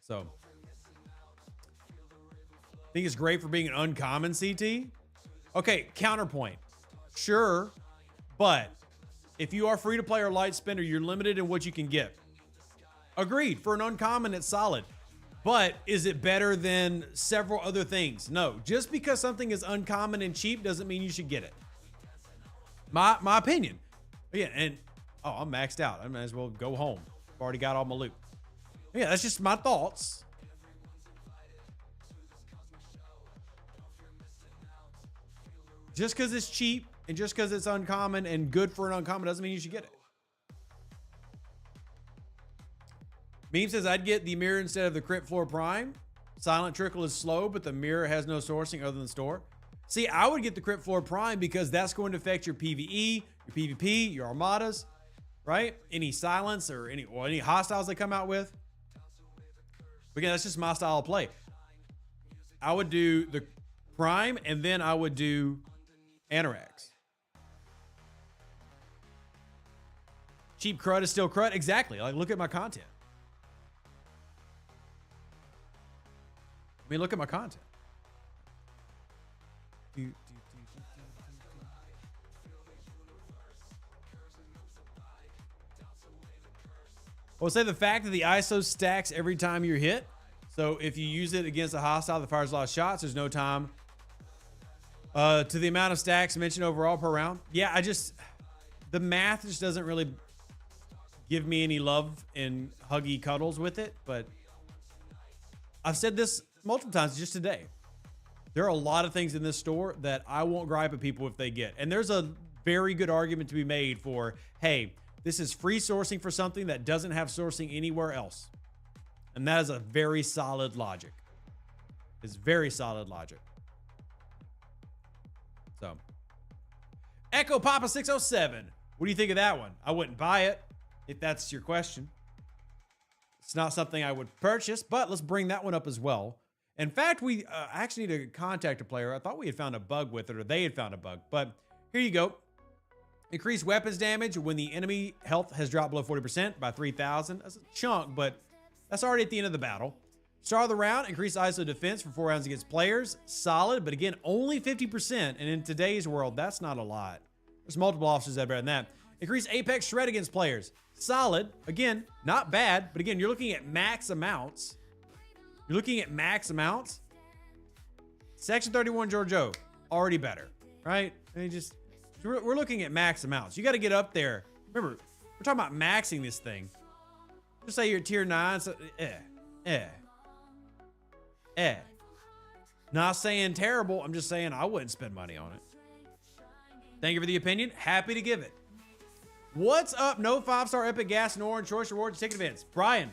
So, I think it's great for being an uncommon CT. Okay, counterpoint. Sure, but if you are free to play or light spender, you're limited in what you can get. Agreed. For an uncommon, it's solid. But is it better than several other things? No. Just because something is uncommon and cheap doesn't mean you should get it. My opinion. Yeah, and I'm maxed out. I might as well go home. I've already got all my loot. Yeah, that's just my thoughts. Just because it's cheap and just because it's uncommon and good for an uncommon doesn't mean you should get it. Meme says, I'd get the mirror instead of the crit floor prime. Silent trickle is slow, but the mirror has no sourcing other than store. See, I would get the crit floor prime because that's going to affect your PvE, your PvP, your armadas, right? Any silence or any hostiles they come out with. But again, that's just my style of play. I would do the prime and then I would do Anorex. Cheap crud is still crud. Exactly. Like, look at my content. I mean, look at my content. Well, say the fact that the ISO stacks every time you're hit. So if you use it against a hostile that fires a lot of shots, there's no time to the amount of stacks mentioned overall per round. Yeah, the math just doesn't really give me any love and huggy cuddles with it. But I've said this multiple times just today. There are a lot of things in this store that I won't gripe at people if they get. And there's a very good argument to be made for, hey, this is free sourcing for something that doesn't have sourcing anywhere else. And that is a very solid logic. It's very solid logic. So, Echo Papa 607. What do you think of that one? I wouldn't buy it, if that's your question. It's not something I would purchase, but let's bring that one up as well. In fact, we actually need to contact a player. I thought we had found a bug with it, or they had found a bug. But here you go. Increase weapons damage when the enemy health has dropped below 40% by 3,000. That's a chunk, but that's already at the end of the battle. Start of the round, increase ISO defense for 4 rounds against players. Solid, but again, only 50%. And in today's world, that's not a lot. There's multiple officers that are better than that. Increase Apex shred against players. Solid. Again, not bad, but again, you're looking at max amounts. You're looking at max amounts. Section 31 Giorgio, already better, right? I mean, we're looking at max amounts. You got to get up there. Remember, we're talking about maxing this thing. Just say you're tier 9. So, Not saying terrible. I'm just saying I wouldn't spend money on it. Thank you for the opinion. Happy to give it. What's up? No 5-star Epic Gas and Orange Choice Rewards ticket events. Brian,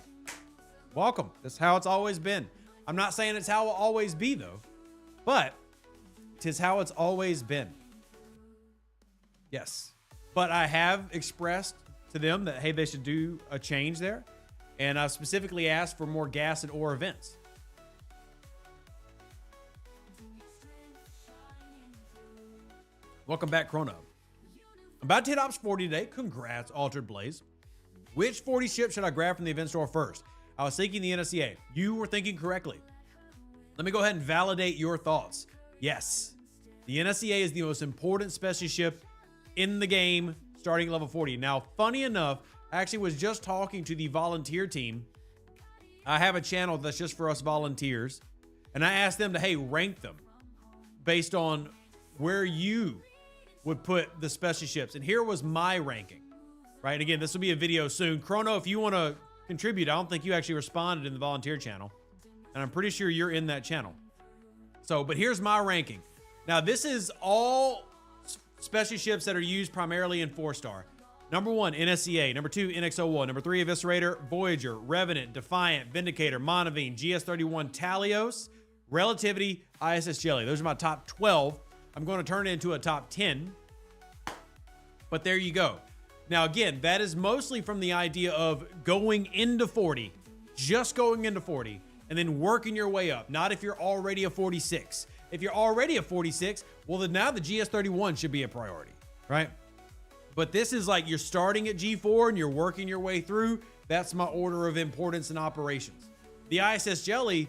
welcome. That's how it's always been. I'm not saying it's how it will always be, though. But 'tis how it's always been. Yes. But I have expressed to them that, hey, they should do a change there. And I've specifically asked for more gas and ore events. Welcome back, Chrono. I'm about to hit Ops 40 today. Congrats, Altered Blaze. Which 40 ship should I grab from the event store first? I was thinking the NSCA. You were thinking correctly. Let me go ahead and validate your thoughts. Yes, the NSCA is the most important special ship in the game starting at level 40. Now, funny enough, I actually was just talking to the volunteer team. I have a channel that's just for us volunteers. And I asked them to, hey, rank them based on where you would put the special ships. And here was my ranking, right? And again, this will be a video soon. Chrono, if you want to contribute, I don't think you actually responded in the volunteer channel. And I'm pretty sure you're in that channel. So, but here's my ranking. Now, this is all special ships that are used primarily in 4-star. Number 1, NSCA. Number 2, NX-01. Number 3, Eviscerator, Voyager, Revenant, Defiant, Vindicator, Monavine, GS-31, Talios, Relativity, ISS Jelly. Those are my top 12. I'm going to turn it into a top 10. But there you go. Now, again, that is mostly from the idea of going into 40, just going into 40, and then working your way up. Not if you're already a 46. If you're already a 46, well, then now the GS-31 should be a priority, right? But this is like you're starting at G4 and you're working your way through. That's my order of importance and operations. The ISS Jelly,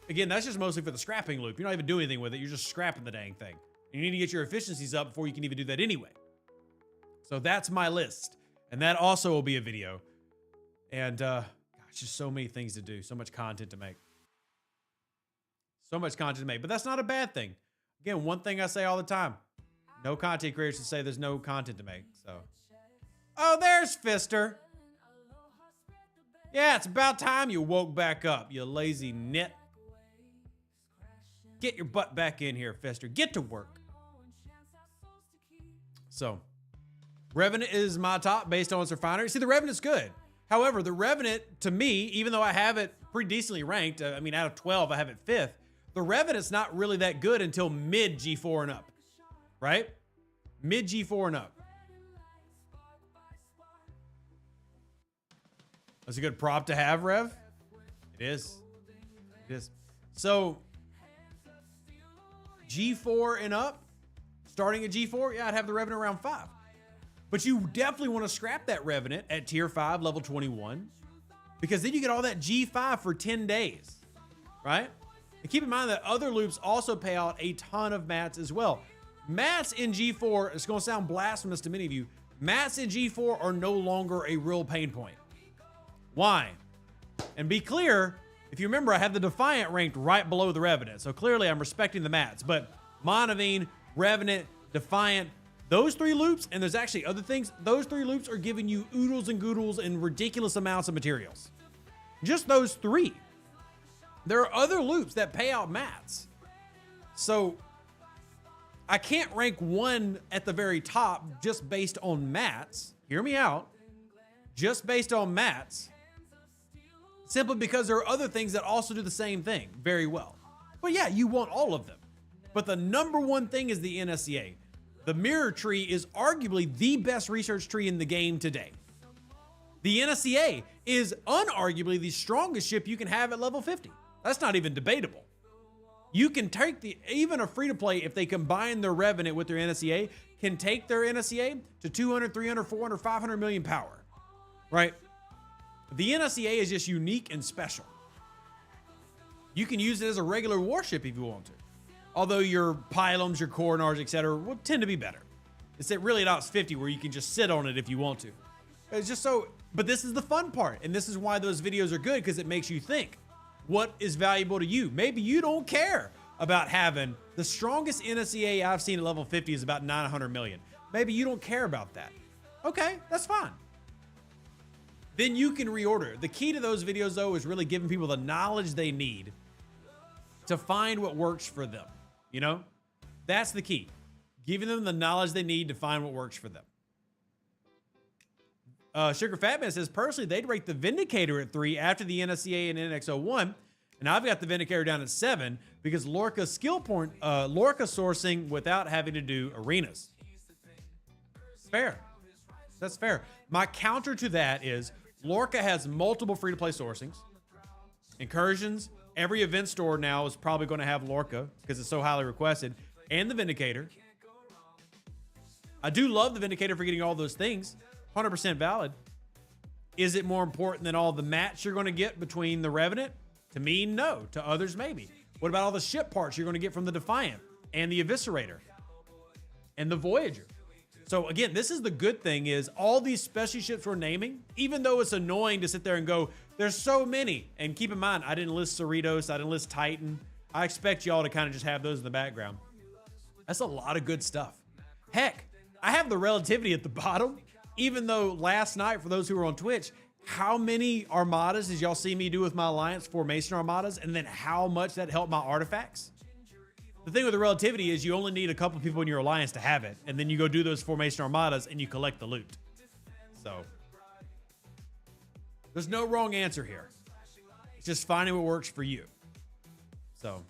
again, that's just mostly for the scrapping loop. You're not even doing anything with it. You're just scrapping the dang thing. You need to get your efficiencies up before you can even do that anyway. So that's my list. And that also will be a video. And gosh, just so many things to do. So much content to make. So much content to make. But that's not a bad thing. Again, one thing I say all the time. No content creators should say there's no content to make. So, oh, there's Fister. Yeah, it's about time you woke back up, you lazy nit. Get your butt back in here, Fister. Get to work. So, Revenant is my top based on its refinery. See, the Revenant's good. However, the Revenant, to me, even though I have it pretty decently ranked, I mean, out of 12, I have it 5th. The Revenant's not really that good until mid G4 and up, right? Mid G4 and up. That's a good prop to have, Rev. It is. It is. So, G4 and up, starting at G4, yeah, I'd have the Revenant around 5. But you definitely want to scrap that Revenant at tier 5, level 21, because then you get all that G5 for 10 days, right? And keep in mind that other loops also pay out a ton of mats as well. Mats in G4, it's going to sound blasphemous to many of you, mats in G4 are no longer a real pain point. Why? And be clear, if you remember, I have the Defiant ranked right below the Revenant, so clearly I'm respecting the mats. But Monavine, Revenant, Defiant, those 3 loops, and there's actually other things, those 3 loops are giving you oodles and goodles and ridiculous amounts of materials. Just those 3. There are other loops that pay out mats. So I can't rank one at the very top just based on mats. Hear me out. Just based on mats. Simply because there are other things that also do the same thing very well. But yeah, you want all of them. But the number one thing is the NSCA. The mirror tree is arguably the best research tree in the game today. The NSCA is unarguably the strongest ship you can have at level 50. That's not even debatable. You can take even a free-to-play, if they combine their Revenant with their NSCA, can take their NSCA to 200, 300, 400, 500 million power, right? The NSCA is just unique and special. You can use it as a regular warship if you want to. Although your Pyloms, your Coronars, etc. will tend to be better. It's really at Ops 50 where you can just sit on it if you want to. It's just so, but this is the fun part. And this is why those videos are good, because it makes you think. What is valuable to you? Maybe you don't care about having the strongest NSCA I've seen at level 50 is about 900 million. Maybe you don't care about that. Okay, that's fine. Then you can reorder. The key to those videos, though, is really giving people the knowledge they need to find what works for them. You know, that's the key. Giving them the knowledge they need to find what works for them. Sugar Fatman says, personally, they'd rate the Vindicator at 3 after the NSCA and NX-01 And I've got the Vindicator down at 7 because Lorca skill point, Lorca sourcing without having to do arenas. Fair. That's fair. My counter to that is Lorca has multiple free-to-play sourcings. Incursions, every event store now is probably going to have Lorca because it's so highly requested, and the Vindicator. I do love the Vindicator for getting all those things. 100% valid. Is it more important than all the mats you're going to get between the Revenant? To me, no. To others, maybe. What about all the ship parts you're going to get from the Defiant and the Eviscerator and the Voyager? So again, this is the good thing is all these special ships we're naming, even though it's annoying to sit there and go, there's so many. And keep in mind, I didn't list Cerritos. I didn't list Titan. I expect y'all to kind of just have those in the background. That's a lot of good stuff. Heck, I have the relativity at the bottom, even though last night, for those who were on Twitch, how many armadas did y'all see me do with my Alliance formation armadas? And then how much that helped my artifacts? The thing with the relativity is you only need a couple people in your Alliance to have it. And then you go do those formation armadas and you collect the loot. So there's no wrong answer here. It's just finding what works for you. So.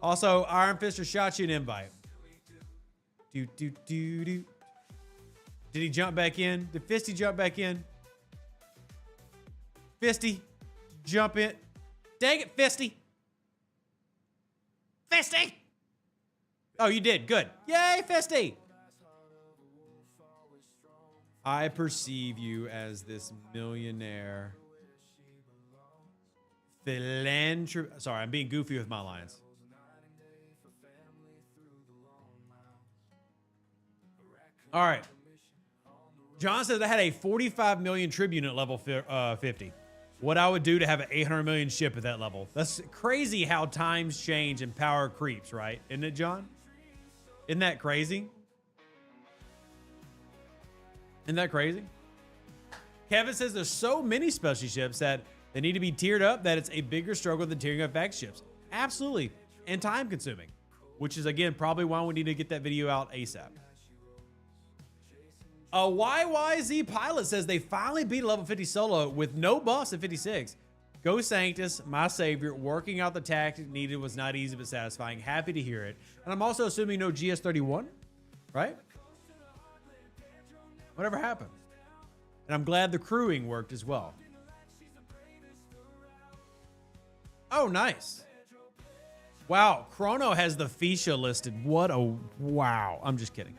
Also, Iron Fister shot you an invite. Did he jump back in? Did Fisty jump back in? Fisty, jump in. Dang it, Fisty. Fisty! Oh, you did. Good. Yay, Fisty! I perceive you as this millionaire philanthropist. Sorry, I'm being goofy with my lines. All right. John says I had a 45 million tribune at level 50. What I would do to have an 800 million ship at that level. That's crazy how times change and power creeps, right? Isn't it, John? Isn't that crazy? Isn't that crazy? Kevin says there's so many specialty ships that they need to be tiered up that it's a bigger struggle than tiering up back ships. Absolutely. And time consuming, which is, again, probably why we need to get that video out ASAP. A YYZ pilot says they finally beat a level 50 solo with no buffs at 56. Go Sanctus, my savior. Working out the tactic needed was not easy but satisfying. Happy to hear it. And I'm also assuming no GS31, right? Whatever happened. And I'm glad the crewing worked as well. Oh, nice. Wow, Chrono has the Fisha listed. What a wow. I'm just kidding.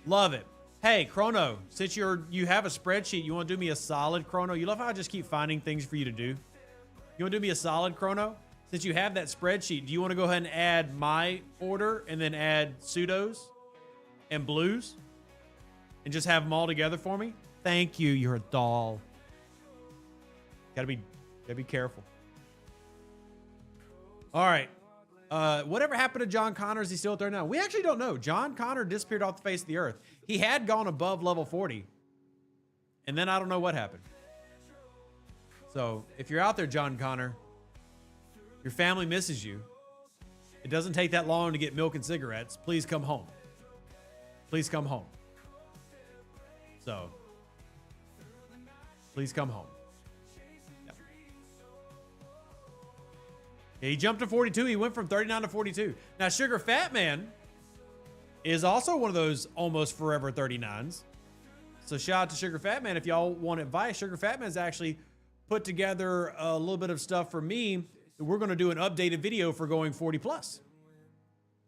Love it. Hey, Chrono, since you have a spreadsheet, you want to do me a solid, Chrono? You love how I just keep finding things for you to do? You want to do me a solid, Chrono? Since you have that spreadsheet, do you want to go ahead and add my order and then add pseudos and blues and just have them all together for me? Thank you. You're a doll. Gotta be careful. All right. Whatever happened to John Connor? Is he still there now? We actually don't know. John Connor disappeared off the face of the earth. He had gone above level 40. And then I don't know what happened. So if you're out there, John Connor, your family misses you. It doesn't take that long to get milk and cigarettes. Please come home. Please come home. So, please come home. Yeah, he jumped to 42. He went from 39 to 42. Now, Sugar Fat Man is also one of those almost forever 39s. So shout out to Sugar Fat Man. If y'all want advice, Sugar Fat Man's actually put together a little bit of stuff for me. We're going to do an updated video for going 40 plus.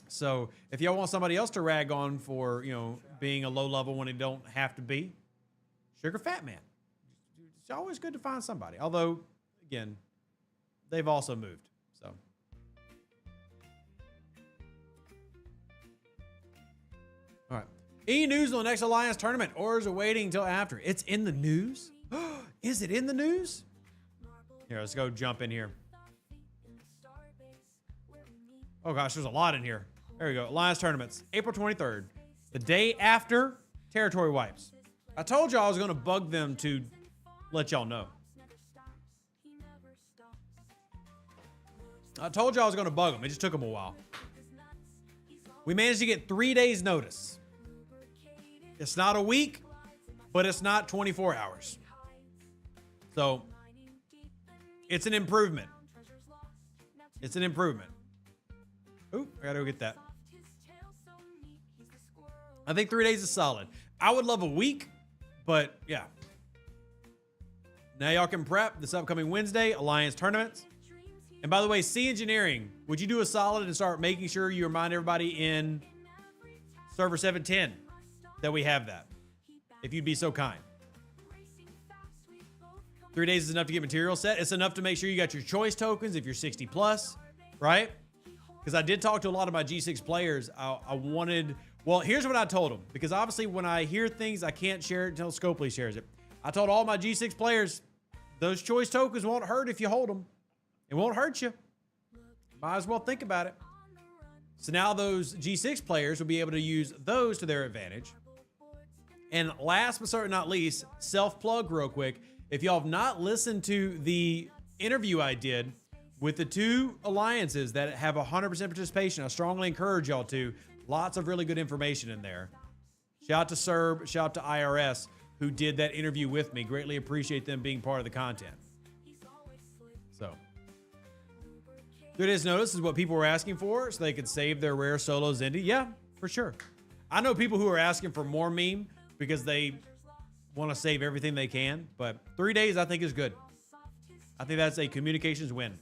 So if y'all want somebody else to rag on for, you know, being a low level when it don't have to be, Sugar Fat Man. It's always good to find somebody. Although, again, they've also moved. So. All right. Any news on the next Alliance tournament, or is it waiting until after? It's in the news? Is it in the news? Here, let's go jump in here. Oh gosh, there's a lot in here. There we go. Alliance tournaments, April 23rd, the day after territory wipes. I told y'all I was going to bug them to let y'all know. I told y'all I was going to bug them. It just took them a while. We managed to get 3 days notice. It's not a week, but it's not 24 hours. So It's an improvement. It's an improvement. Ooh, I gotta go get that. I think 3 days is solid. I would love a week, but yeah. Now y'all can prep this upcoming Wednesday, Alliance tournaments. And by the way, C Engineering, would you do a solid and start making sure you remind everybody in server 710 that we have that, if you'd be so kind. 3 days is enough to get material set. It's enough to make sure you got your choice tokens if you're 60 plus, right? Because I did talk to a lot of my G6 players. I wanted, well, here's what I told them. Because obviously when I hear things, I can't share it until Scopely shares it. I told all my G6 players, those choice tokens won't hurt if you hold them. It won't hurt you. Might as well think about it. So now those G6 players will be able to use those to their advantage. And last but certainly not least, self-plug real quick. If y'all have not listened to the interview I did with the two alliances that have 100% participation, I strongly encourage y'all to. Lots of really good information in there. Shout out to Serb, shout out to IRS, who did that interview with me. Greatly appreciate them being part of the content. So, 3 days notice is what people were asking for, so they could save their rare solos indie. Yeah, for sure. I know people who are asking for more meme because they want to save everything they can, but 3 days I think is good. I think that's a communications win.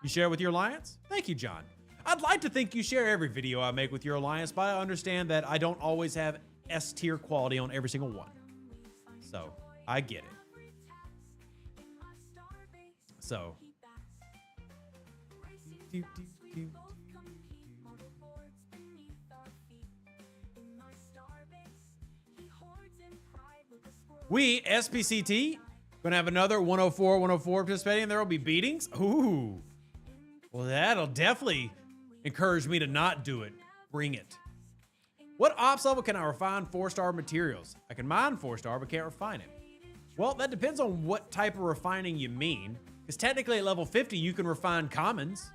You share with your alliance? Thank you, John. I'd like to think you share every video I make with your alliance, but I understand that I don't always have S tier quality on every single one. So, I get it. So. We, SPCT, gonna have another 104 participating. There will be beatings. Ooh. Well, that'll definitely encourage me to not do it. Bring it. What ops level can I refine 4-star materials? I can mine 4-star, but can't refine it. Well, that depends on what type of refining you mean. Because technically at level 50, you can refine commons.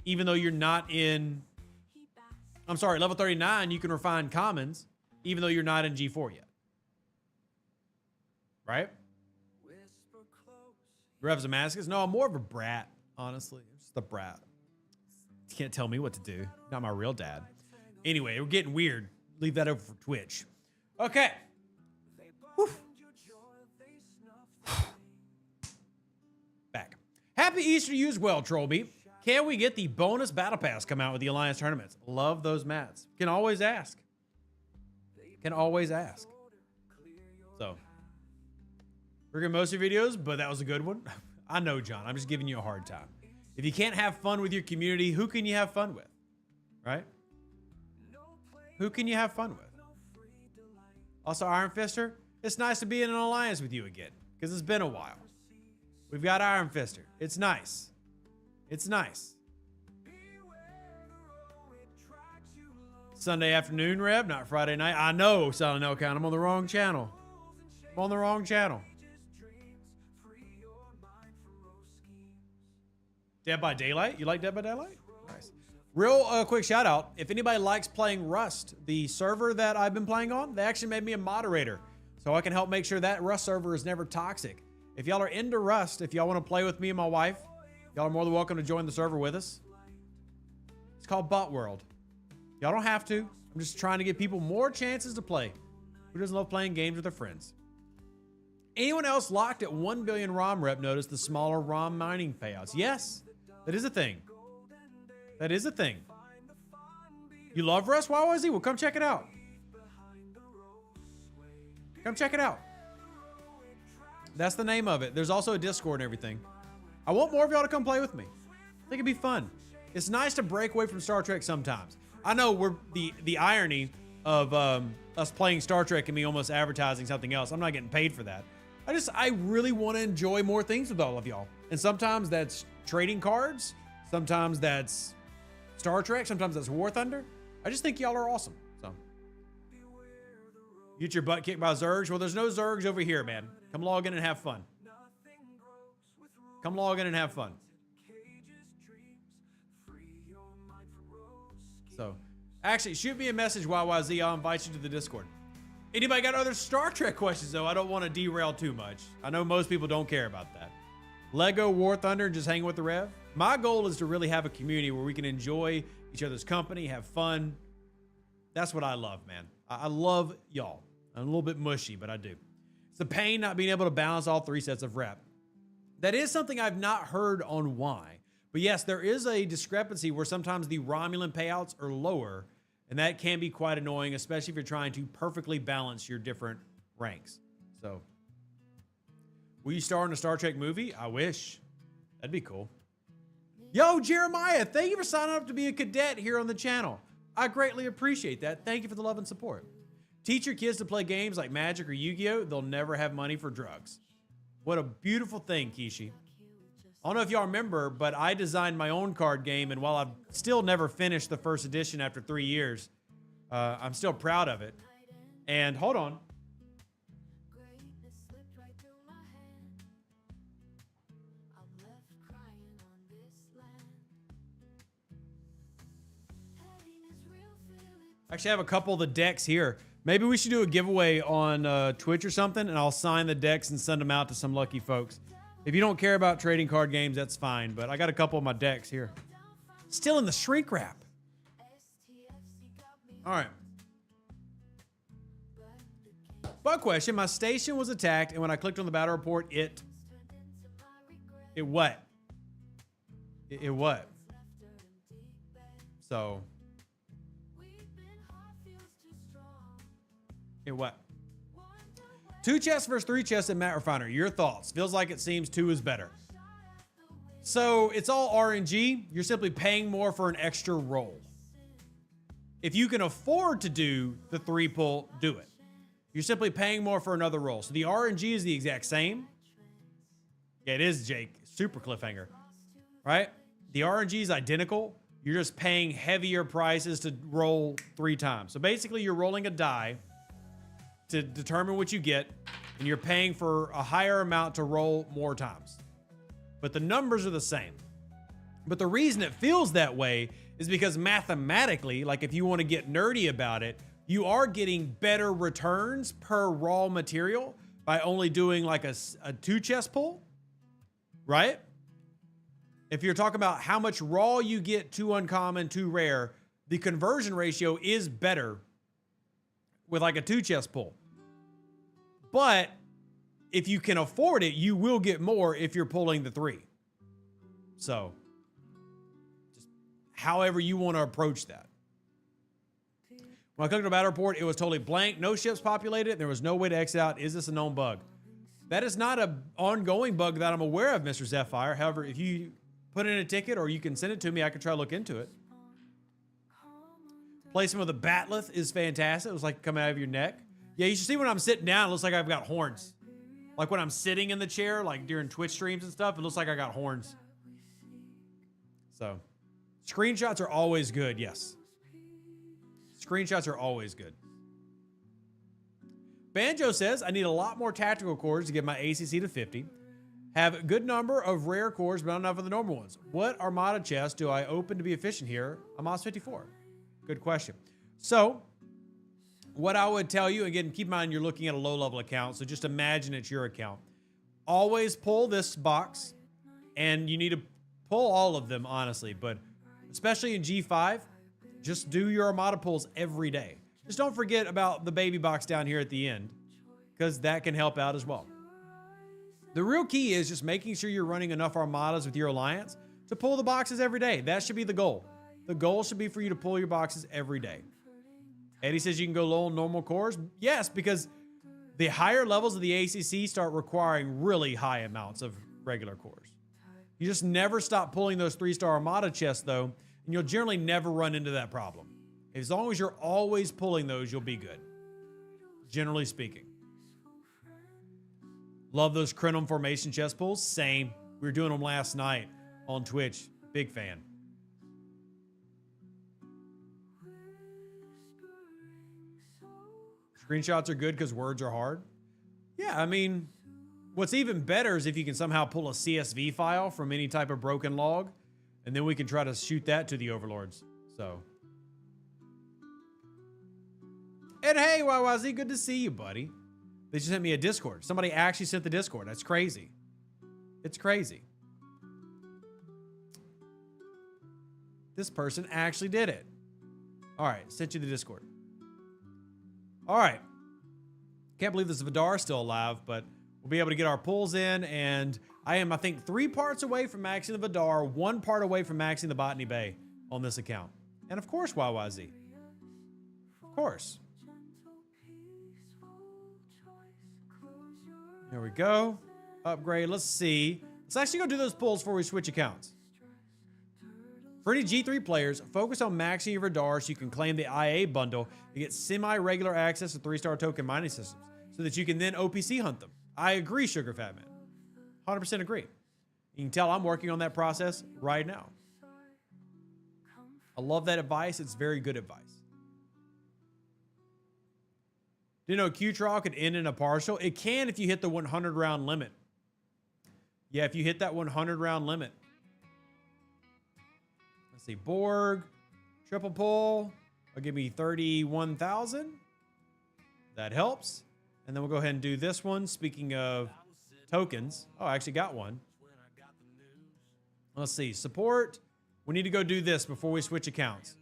Even though you're not in... I'm sorry, level 39, you can refine commons. Even though you're not in G4 yet. Right? Revs Damascus? No, I'm more of a brat, honestly. I'm just a brat. You can't tell me what to do. Not my real dad. Anyway, we're getting weird. Leave that over for Twitch. Okay. Whew. Back. Happy Easter to you as well, Trollbeat. Can we get the bonus battle pass come out with the Alliance tournaments? Love those mats. Can always ask. Can always ask. So. We're gonna most of your videos, but that was a good one. I know, John. I'm just giving you a hard time. If you can't have fun with your community, who can you have fun with? Right? Who can you have fun with? Also, Iron Fister, it's nice to be in an alliance with you again, because it's been a while. We've got Iron Fister. It's nice. It's nice. Sunday afternoon, Reb, not Friday night. I know, Silent L Count. I'm on the wrong channel. I'm on the wrong channel. Dead by Daylight? You like Dead by Daylight? Nice. Real quick shout out. If anybody likes playing Rust, the server that I've been playing on, they actually made me a moderator. So I can help make sure that Rust server is never toxic. If y'all are into Rust, if y'all want to play with me and my wife, y'all are more than welcome to join the server with us. It's called Bot World. Y'all don't have to. I'm just trying to give people more chances to play. Who doesn't love playing games with their friends? Anyone else locked at 1 billion ROM rep notice the smaller ROM mining payouts? Yes, that is a thing. That is a thing. You love Rust? Why was he? Well, come check it out. Come check it out. That's the name of it. There's also a Discord and everything. I want more of y'all to come play with me. I think it'd be fun. It's nice to break away from Star Trek sometimes. I know we're the irony of us playing Star Trek and me almost advertising something else. I'm not getting paid for that. I really want to enjoy more things with all of y'all. And sometimes that's trading cards. Sometimes that's Star Trek. Sometimes that's War Thunder. I just think y'all are awesome. So, get your butt kicked by Zergs. Well, there's no Zergs over here, man. Come log in and have fun. Come log in and have fun. So, actually, shoot me a message, YYZ. I'll invite you to the Discord. Anybody got other Star Trek questions, though? I don't want to derail too much. I know most people don't care about that. Lego War Thunder and just hang with the Rev. My goal is to really have a community where we can enjoy each other's company, have fun. That's what I love, man. I love y'all. I'm a little bit mushy, but I do. It's the pain not being able to balance all 3 sets of rep. That is something I've not heard on why. But yes, there is a discrepancy where sometimes the Romulan payouts are lower, and that can be quite annoying, especially if you're trying to perfectly balance your different ranks. So, will you star in a Star Trek movie? I wish. That'd be cool. Yo, Jeremiah, thank you for signing up to be a cadet here on the channel. I greatly appreciate that. Thank you for the love and support. Teach your kids to play games like Magic or Yu-Gi-Oh! They'll never have money for drugs. What a beautiful thing, Kishi. I don't know if y'all remember, but I designed my own card game, and while I've still never finished the first edition after 3 years, I'm still proud of it. And hold on. Actually, I have a couple of the decks here. Maybe we should do a giveaway on Twitch or something, and I'll sign the decks and send them out to some lucky folks. If you don't care about trading card games, that's fine, but I got a couple of my decks here. Still in the shrink wrap. All right. Bug question. My station was attacked, and when I clicked on the battle report, it what? It what? So... It what? 2 chests versus 3 chests at Matt Refiner. Your thoughts? Feels like it seems 2 is better. So it's all RNG. You're simply paying more for an extra roll. If you can afford to do the 3 pull, do it. You're simply paying more for another roll. So the RNG is the exact same. Yeah, it is, Jake. Super cliffhanger. Right? The RNG is identical. You're just paying heavier prices to roll 3 times. So basically you're rolling a die to determine what you get, and you're paying for a higher amount to roll more times. But the numbers are the same. But the reason it feels that way is because mathematically, like if you want to get nerdy about it, you are getting better returns per raw material by only doing like a 2 chest pull, right? If you're talking about how much raw you get, 2 uncommon, 2 rare, the conversion ratio is better with like a 2 chest pull. But if you can afford it, you will get more if you're pulling the 3. So, just however you want to approach that. When I clicked on the battle report, it was totally blank. No ships populated. There was no way to exit out. Is this a known bug? That is not an ongoing bug that I'm aware of, Mr. Zephyr. However, if you put in a ticket or you can send it to me, I can try to look into it. Placement of the batleth is fantastic. It was like coming out of your neck. Yeah, you should see when I'm sitting down, it looks like I've got horns. Like when I'm sitting in the chair, like during Twitch streams and stuff, it looks like I got horns. So, screenshots are always good, yes. Screenshots are always good. Banjo says, I need a lot more tactical cores to get my ACC to 50. Have a good number of rare cores, but not enough of the normal ones. What Armada chest do I open to be efficient here? I'm OS 54. Good question. So, what I would tell you, again, keep in mind you're looking at a low-level account, so just imagine it's your account. Always pull this box, and you need to pull all of them, honestly, but especially in G5, just do your Armada pulls every day. Just don't forget about the baby box down here at the end, because that can help out as well. The real key is just making sure you're running enough Armadas with your alliance to pull the boxes every day. That should be the goal. The goal should be for you to pull your boxes every day. Eddie says you can go low on normal cores. Yes, because the higher levels of the ACC start requiring really high amounts of regular cores. You just never stop pulling those 3-star Armada chests, though, and you'll generally never run into that problem. As long as you're always pulling those, you'll be good. Generally speaking. Love those Crenum formation chest pulls. Same. We were doing them last night on Twitch. Big fan. Screenshots are good because words are hard. Yeah, I mean, what's even better is if you can somehow pull a CSV file from any type of broken log, and then we can try to shoot that to the overlords. So. And hey, YYZ, good to see you, buddy. They just sent me a Discord. Somebody actually sent the Discord. That's crazy. It's crazy. This person actually did it. All right, sent you the Discord. All right. Can't believe this Vidar is still alive, but we'll be able to get our pulls in, and I am, I think, 3 parts away from maxing the Vidar, 1 part away from maxing the Botany Bay on this account. And of course, YYZ. Of course. There we go. Upgrade. Let's see. Let's actually go do those pulls before we switch accounts. For any G3 players, focus on maxing your Vidar so you can claim the IA bundle to get semi-regular access to 3-star token mining systems so that you can then OPC hunt them. I agree, Sugar Fat Man. 100% agree. You can tell I'm working on that process right now. I love that advice. It's very good advice. Didn't know Q-Trial could end in a partial. It can if you hit the 100 round limit. Yeah, if you hit that 100 round limit. Let's see, Borg, triple pull. Will give me 31,000. That helps. And then we'll go ahead and do this one. Speaking of tokens. Oh, I actually got one. Let's see, support. We need to go do this before we switch accounts.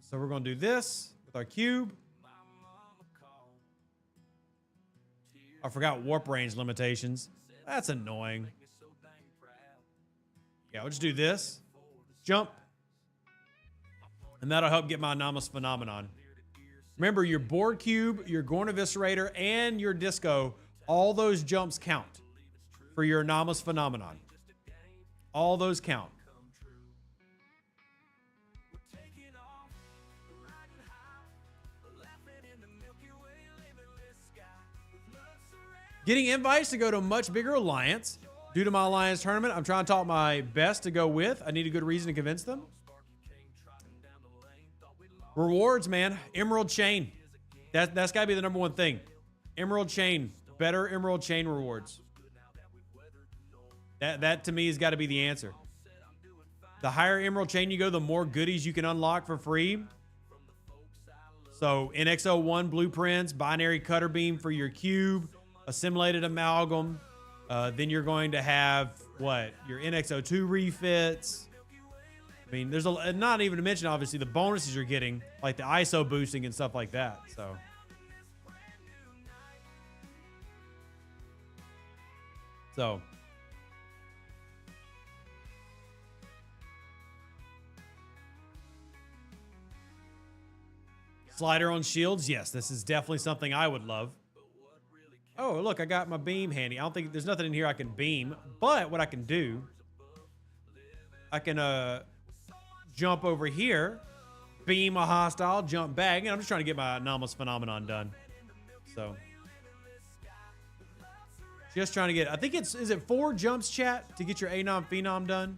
So we're going to do this with our cube. I forgot warp range limitations. That's annoying. Yeah, we'll just do this. Jump. And that'll help get my anomalous phenomenon. Remember, your board cube, your Gorn Eviscerator, and your disco, all those jumps count for your anomalous phenomenon. All those count. Getting invites to go to a much bigger alliance. Due to my alliance tournament, I'm trying to talk my best to go with. I need a good reason to convince them. Rewards, man. Emerald Chain. That's got to be the #1 thing. Emerald Chain. Better Emerald Chain rewards. That to me has got to be the answer. The higher Emerald Chain you go, the more goodies you can unlock for free. So NX01 blueprints, binary cutter beam for your cube, assimilated amalgam. Then you're going to have what? Your NX02 refits. I mean, there's not even to mention obviously the bonuses you're getting, like the ISO boosting and stuff like that. So slider on shields. Yes, this is definitely something I would love. Oh, look, I got my beam handy. I don't think there's nothing in here I can beam, but what I can do, I can jump over here, beam a hostile, jump back, and I'm just trying to get my anomalous phenomenon done. So just trying to get, I think is it 4 jumps, chat, to get your Anom Phenom done?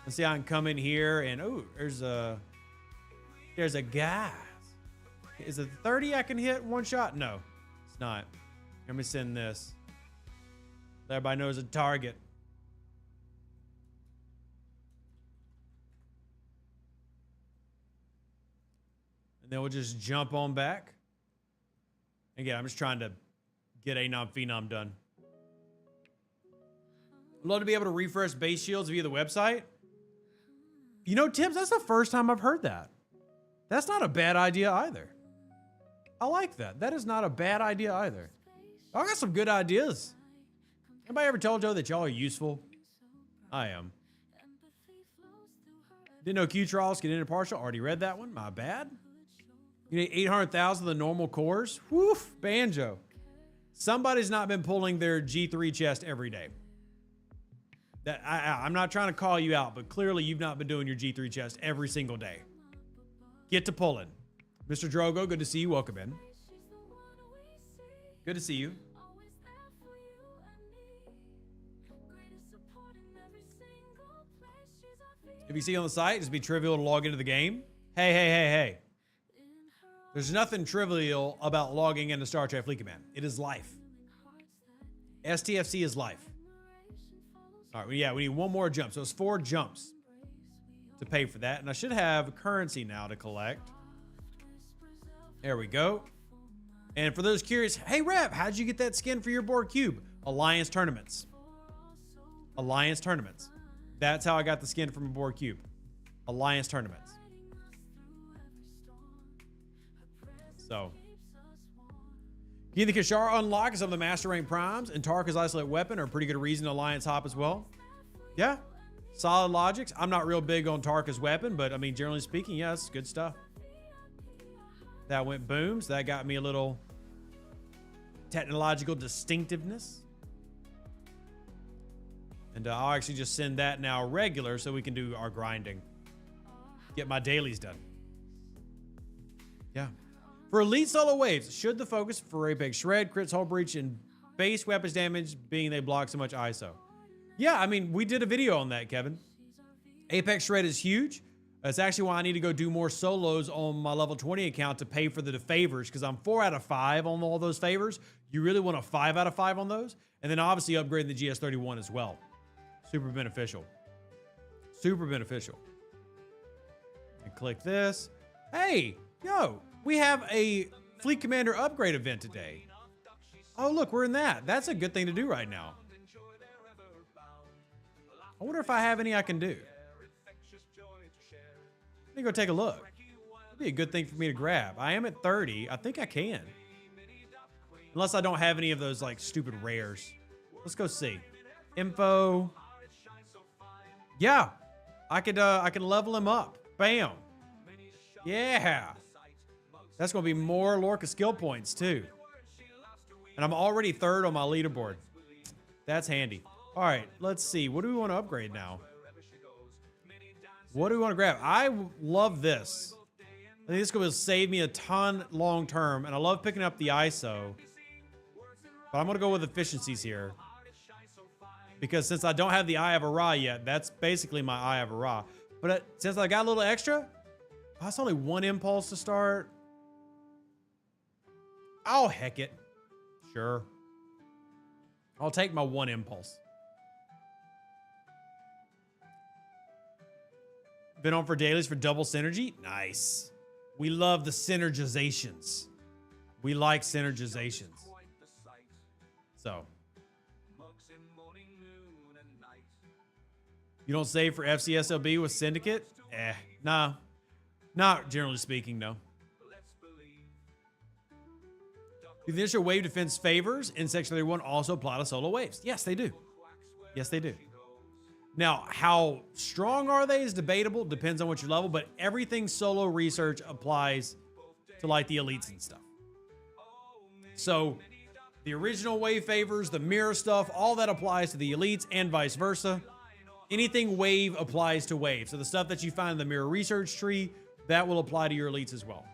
Let's see, I can come in here and, oh, there's a guy. Is it 30 I can hit one shot? No, it's not. Let me send this. Everybody knows a target. And then we'll just jump on back. Again, I'm just trying to get Anom Phenom done. I'd love to be able to refresh base shields via the website. You know, Tibbs, that's the first time I've heard that. That's not a bad idea either. I like that. That is not a bad idea either. I got some good ideas. Anybody ever told Joe that y'all are useful? I am. Didn't know Q-Trials get into partial. Already read that one. My bad. You need 800,000 of the normal cores. Woof, Banjo. Somebody's not been pulling their G3 chest every day. I'm not trying to call you out, but clearly you've not been doing your G3 chest every single day. Get to pulling. Mr. Drogo, good to see you. Welcome in. Good to see you. If you see on the site, just be trivial to log into the game. Hey. There's nothing trivial about logging into Star Trek Fleet Command. It is life. STFC is life. All right, yeah, we need 1 more jump. So it's 4 jumps to pay for that. And I should have currency now to collect. There we go. And for those curious, hey Rev, how'd you get that skin for your board cube? Alliance tournaments. Alliance tournaments. That's how I got the skin from a board cube. Alliance tournaments. So, getting the Kashar unlock some of the Master Rank Primes and Tarka's Isolate Weapon are a pretty good reason to Alliance hop as well. Yeah, solid logics. I'm not real big on Tarka's Weapon, but I mean, generally speaking, yeah, it's good stuff. That went boom, so that got me a little technological distinctiveness. And I'll actually just send that now regular so we can do our grinding. Get my dailies done. Yeah. For elite solo waves, should the focus for Apex Shred, crits, hull breach, and base weapons damage being they block so much ISO? Yeah, I mean, we did a video on that, Kevin. Apex Shred is huge. That's actually why I need to go do more solos on my level 20 account to pay for the favors, because I'm 4 out of 5 on all those favors. You really want a 5 out of 5 on those. And then obviously upgrading the GS31 as well. Super beneficial. Super beneficial. And click this. Hey, yo, we have a Fleet Commander upgrade event today. Oh, look, we're in that. That's a good thing to do right now. I wonder if I have any I can do. Let me go take a look. That'd be a good thing for me to grab. I am at 30. I think I can. Unless I don't have any of those like stupid rares. Let's go see. Info. Yeah. I can level him up. Bam. Yeah. That's going to be more Lorca skill points too. And I'm already 3rd on my leaderboard. That's handy. All right, let's see. What do we want to upgrade now? What do we want to grab? I love this. I think this is going to save me a ton long term, and I love picking up the ISO. But I'm going to go with efficiencies here. Because since I don't have the Eye of Ra yet, that's basically my Eye of Ra. But since I got a little extra, that's only 1 impulse to start. Oh, heck it. Sure. I'll take my 1 impulse. Been on for dailies for double synergy. Nice. We love the synergizations. We like synergizations. So. You don't save for FCSLB with Syndicate? Nah. Not generally speaking, no. Do the initial wave defense favors in Section 31 also apply to solo waves? Yes, they do. Yes, they do. Now, how strong are they is debatable. Depends on what your level, but everything solo research applies to like the elites and stuff. So the original wave favors, the mirror stuff, all that applies to the elites and vice versa. Anything wave applies to wave. So the stuff that you find in the mirror research tree, that will apply to your elites as well.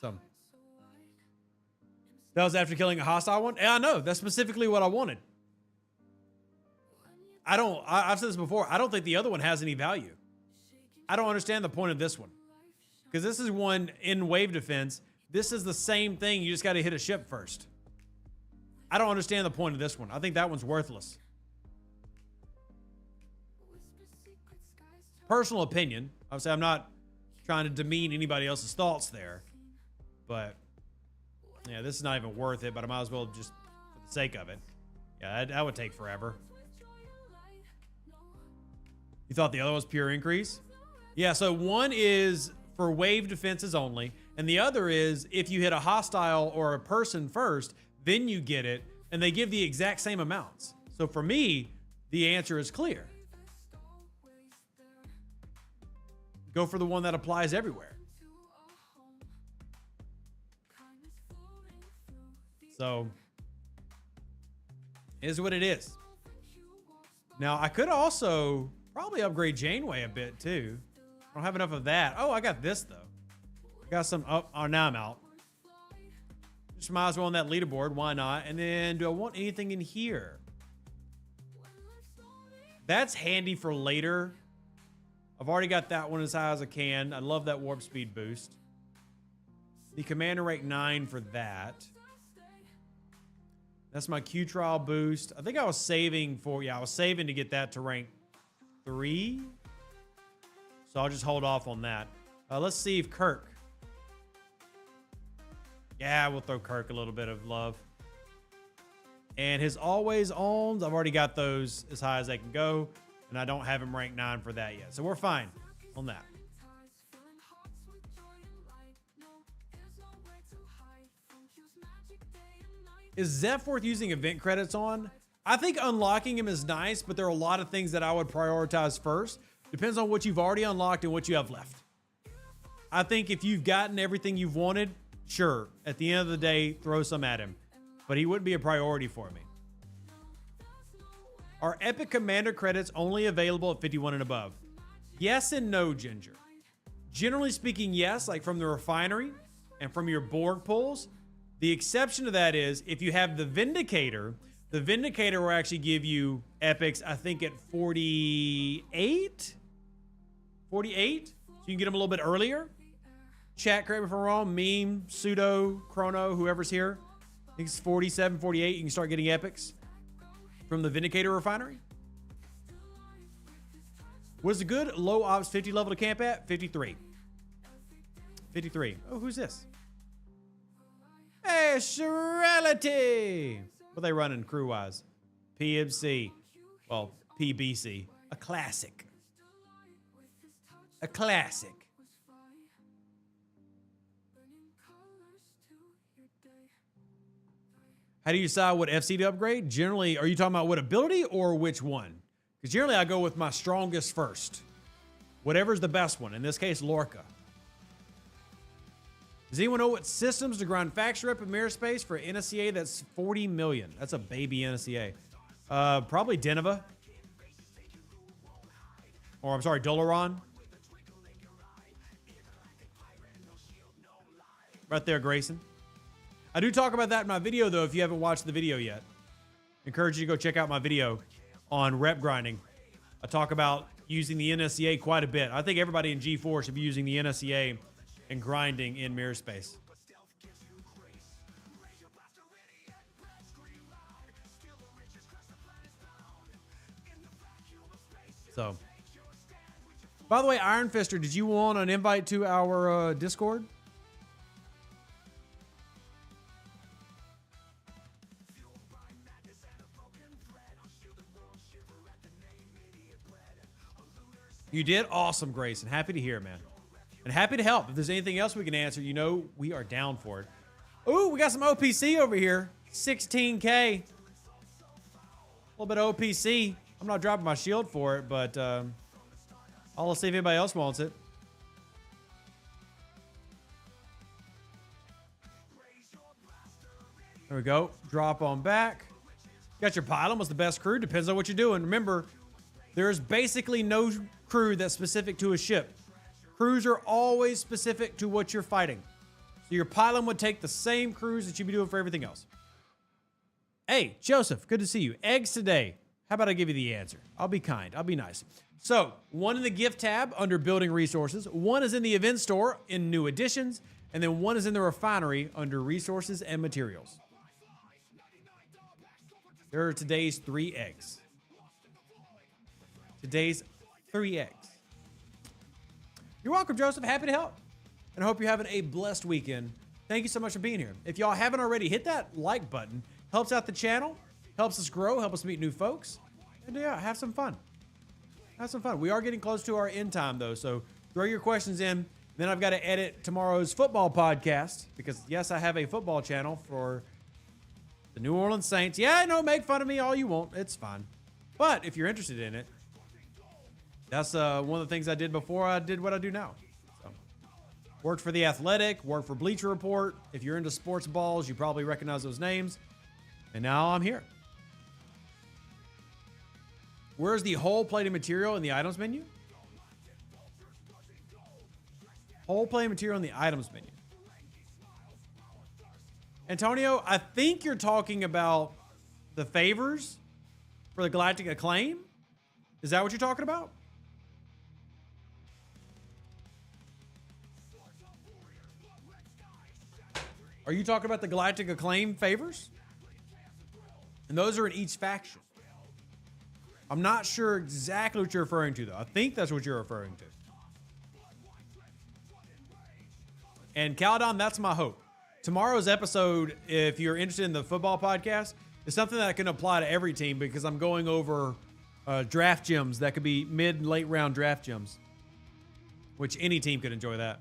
So that was after killing a hostile one. And I know that's specifically what I wanted. I've said this before. I don't think the other one has any value. I don't understand the point of this one. Because this is one in wave defense. This is the same thing. You just got to hit a ship first. I don't understand the point of this one. I think that one's worthless. Personal opinion. Obviously, I'm not trying to demean anybody else's thoughts there. But, yeah, this is not even worth it. But I might as well just for the sake of it. Yeah, that would take forever. You thought the other was pure increase? Yeah, so one is for wave defenses only. And the other is if you hit a hostile or a person first, then you get it. And they give the exact same amounts. So for me, the answer is clear. Go for the one that applies everywhere. So, it is what it is. Now, I could also probably upgrade Janeway a bit too. I don't have enough of that. Oh, I got this though. I got some, oh, now I'm out. Just might as well on that leaderboard, why not? And then, do I want anything in here? That's handy for later. I've already got that one as high as I can. I love that warp speed boost. The Commander rank 9 for that. That's my Q trial boost. I think I was saving for, yeah, I was saving to get that to rank 3. So I'll just hold off on that. Let's see if Kirk. Yeah, we'll throw Kirk a little bit of love. And his always ons, I've already got those as high as they can go. And I don't have him ranked 9 for that yet. So we're fine on that. Is Zeph worth using event credits on? I think unlocking him is nice, but there are a lot of things that I would prioritize first. Depends on what you've already unlocked and what you have left. I think if you've gotten everything you've wanted, sure, at the end of the day, throw some at him. But he wouldn't be a priority for me. Are Epic Commander credits only available at 51 and above? Yes and no, Ginger. Generally speaking, yes, like from the refinery and from your Borg pulls. The exception to that is if you have the Vindicator will actually give you epics, I think at 48? 48? So you can get them a little bit earlier. Chat, correct me if I'm wrong. Meme, Pseudo, Chrono, whoever's here. I think it's 47, 48. You can start getting epics from the Vindicator refinery. Was it good? Low ops 50 level to camp at? 53. 53. Oh, who's this? Hey, Shirality! What are they running crew-wise? PMC. Well, PBC. A classic. A classic. How do you decide what FC to upgrade? Generally, are you talking about what ability or which one? Because generally I go with my strongest first. Whatever's the best one. In this case, Lorca. Does anyone know what systems to grind faction rep in Mirror Space for NSCA that's 40 million? That's a baby NSCA. Probably Deneva. Or I'm sorry, Dolaron. Right there, Grayson. I do talk about that in my video, though, if you haven't watched the video yet. Encourage you to go check out my video on rep grinding. I talk about using the NSCA quite a bit. I think everybody in G4 should be using the NSCA and grinding in Mirror Space. So, by the way, Iron Fister, did you want an invite to our Discord? You did? Awesome, Grayson. Happy to hear, man. And happy to help. If there's anything else we can answer, you know we are down for it. Ooh, we got some OPC over here. 16K. A little bit of OPC. I'm not dropping my shield for it, but I'll see if anybody else wants it. There we go. Drop on back. Got your pylon. What's the best crew? Depends on what you're doing. Remember, there's basically no crew that's specific to a ship. Crews are always specific to what you're fighting. So your pylon would take the same crews that you'd be doing for everything else. Hey, Joseph, good to see you. Eggs today. How about I give you the answer? I'll be kind. I'll be nice. So, one in the gift tab under building resources. One is in the event store in new additions. And then one is in the refinery under resources and materials. There are today's 3 eggs. Today's 3 eggs. You're welcome, Joseph. Happy to help. And I hope you're having a blessed weekend. Thank you so much for being here. If y'all haven't already, hit that like button. Helps out the channel. Helps us grow. Helps us meet new folks. And yeah, have some fun. Have some fun. We are getting close to our end time, though. So throw your questions in. Then I've got to edit tomorrow's football podcast. Because, yes, I have a football channel for the New Orleans Saints. Yeah, I know. Make fun of me all you want. It's fine. But if you're interested in it, that's one of the things I did before I did what I do now. So, worked for The Athletic, worked for Bleacher Report. If you're into sports balls, you probably recognize those names. And now I'm here. Where's the whole plating material in the items menu? Whole plating material in the items menu. Antonio, I think you're talking about the favors for the Galactic Acclaim. Is that what you're talking about? Are you talking about the Galactic Acclaim favors? And those are in each faction. I'm not sure exactly what you're referring to, though. I think that's what you're referring to. And Caledon, that's my hope. Tomorrow's episode, if you're interested in the football podcast, is something that can apply to every team because I'm going over draft gems that could be mid and late round draft gems, which any team could enjoy that.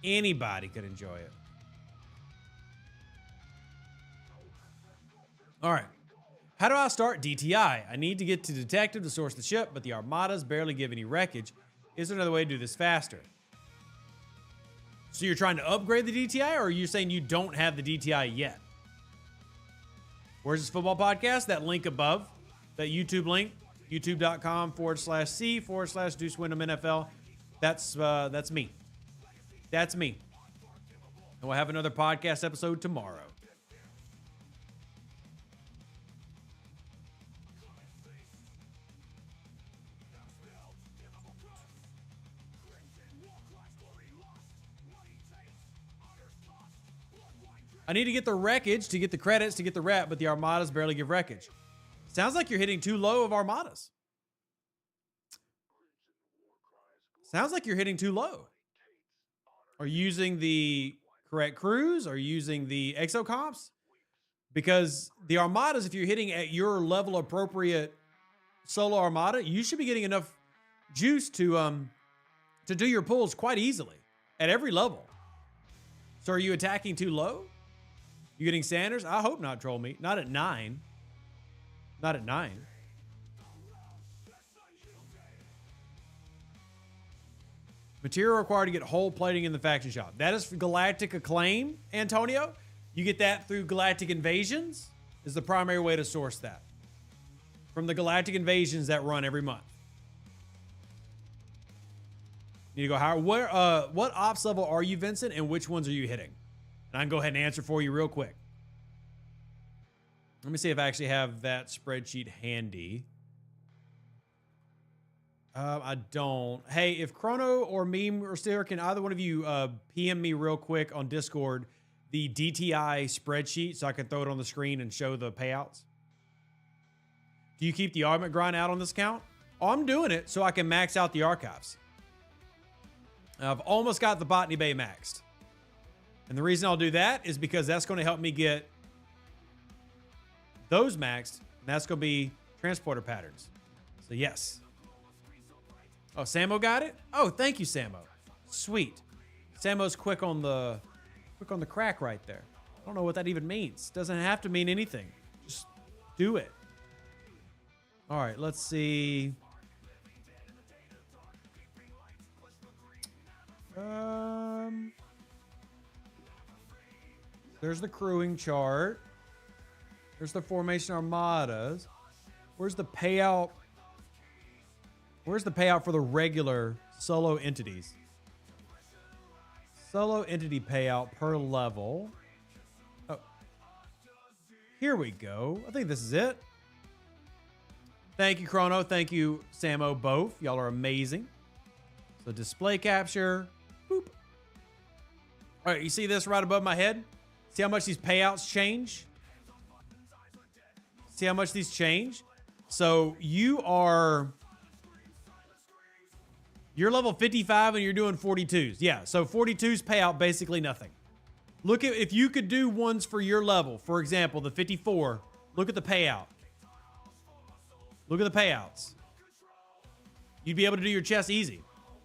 Anybody could enjoy it. All right. How do I start DTI? I need to get to detective to source the ship, but the armadas barely give any wreckage. Is there another way to do this faster? So you're trying to upgrade the DTI, or are you saying you don't have the DTI yet? Where's this football podcast? That link above, that YouTube link, youtube.com/C/Deuce Wyndham NFL. That's me. That's me. And we'll have another podcast episode tomorrow. I need to get the wreckage to get the credits to get the rep, but the armadas barely give wreckage. Sounds like you're hitting too low of armadas. Sounds like you're hitting too low. Are you using the correct crews? Are you using the exocomps? Because the armadas, if you're hitting at your level appropriate solo armada, you should be getting enough juice to do your pulls quite easily at every level. So are you attacking too low? You getting Sanders? I hope not, Troll Me. Not at 9. Not at 9. Material required to get hull plating in the faction shop. That is for Galactic Acclaim, Antonio. You get that through Galactic Invasions is the primary way to source that. From the Galactic Invasions that run every month. Need to go higher. What ops level are you, Vincent, and which ones are you hitting? And I can go ahead and answer for you real quick. Let me see if I actually have that spreadsheet handy. I don't. Hey, if Chrono or Meme or Steer, can either one of you PM me real quick on Discord the DTI spreadsheet so I can throw it on the screen and show the payouts? Do you keep the augment grind out on this account? Oh, I'm doing it so I can max out the archives. I've almost got the Botany Bay maxed. And the reason I'll do that is because that's going to help me get those maxed. And that's going to be transporter patterns. So yes. Oh, Samo got it? Oh, thank you, Samo. Sweet. Samo's quick on the crack right there. I don't know what that even means. Doesn't have to mean anything. Just do it. All right, let's see. There's the crewing chart. There's the formation armadas. Where's the payout? Where's the payout for the regular solo entities? Solo entity payout per level. Oh, here we go. I think this is it. Thank you, Chrono. Thank you, Samo, both. Y'all are amazing. So display capture. Boop. All right, you see this right above my head? See how much these payouts change? See how much these change? So you're level 55 and you're doing 42s. Yeah, so 42s pay out basically nothing. Look at, if you could do ones for your level, for example, the 54, look at the payout. Look at the payouts. You'd be able to do your chest easy.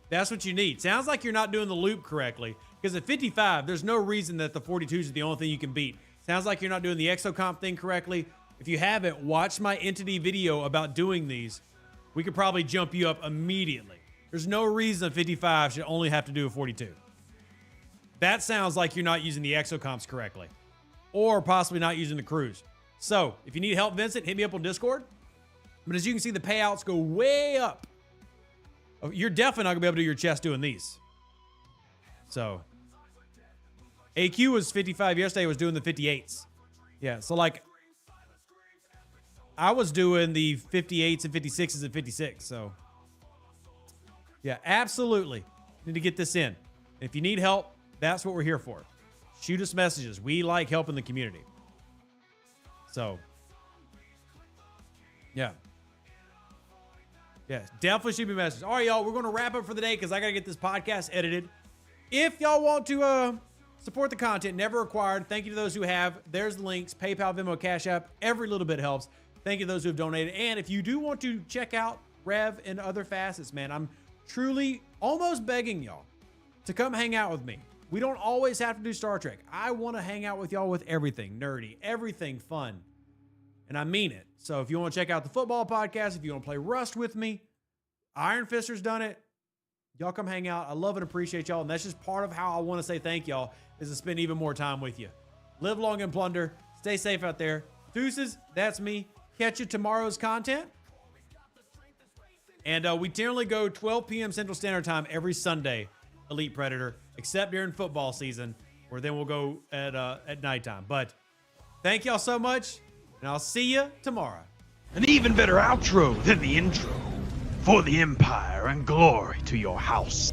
That's what you need. Sounds like you're not doing the loop correctly, because at 55, there's no reason that the 42s are the only thing you can beat. Sounds like you're not doing the exocomp thing correctly. If you haven't, watch my entity video about doing these. We could probably jump you up immediately. There's no reason 55 should only have to do a 42. That sounds like you're not using the exocomps correctly, or possibly not using the crews. So if you need help, Vincent, hit me up on Discord. But as you can see, the payouts go way up. You're definitely not gonna be able to do your chest doing these. So AQ was 55 yesterday, was doing the 58s. Yeah, so like I was doing the 58s and 56s and 56. So yeah, absolutely need to get this in. If you need help, that's what we're here for. Shoot us messages. We like helping the community. So yeah. Yeah, definitely shoot me messages. All right, y'all, we're going to wrap up for the day because I got to get this podcast edited. If y'all want to support the content, never required. Thank you to those who have. There's the links, PayPal, Venmo, Cash App. Every little bit helps. Thank you to those who have donated. And if you do want to check out Rev and other facets, man, I'm truly almost begging y'all to come hang out with me. We don't always have to do Star Trek. I want to hang out with y'all with everything nerdy, everything fun. And I mean it. So if you want to check out the football podcast, if you want to play Rust with me, Iron Fister's done it. Y'all come hang out. I love and appreciate y'all. And that's just part of how I want to say thank y'all, is to spend even more time with you. Live long and plunder. Stay safe out there. Deuces, that's me. Catch you tomorrow's content. And we generally go 12 p.m. Central Standard Time every Sunday, Elite Predator, except during football season, where then we'll go at nighttime. But thank y'all so much, and I'll see you tomorrow. An even better outro than the intro. For the Empire and glory to your house.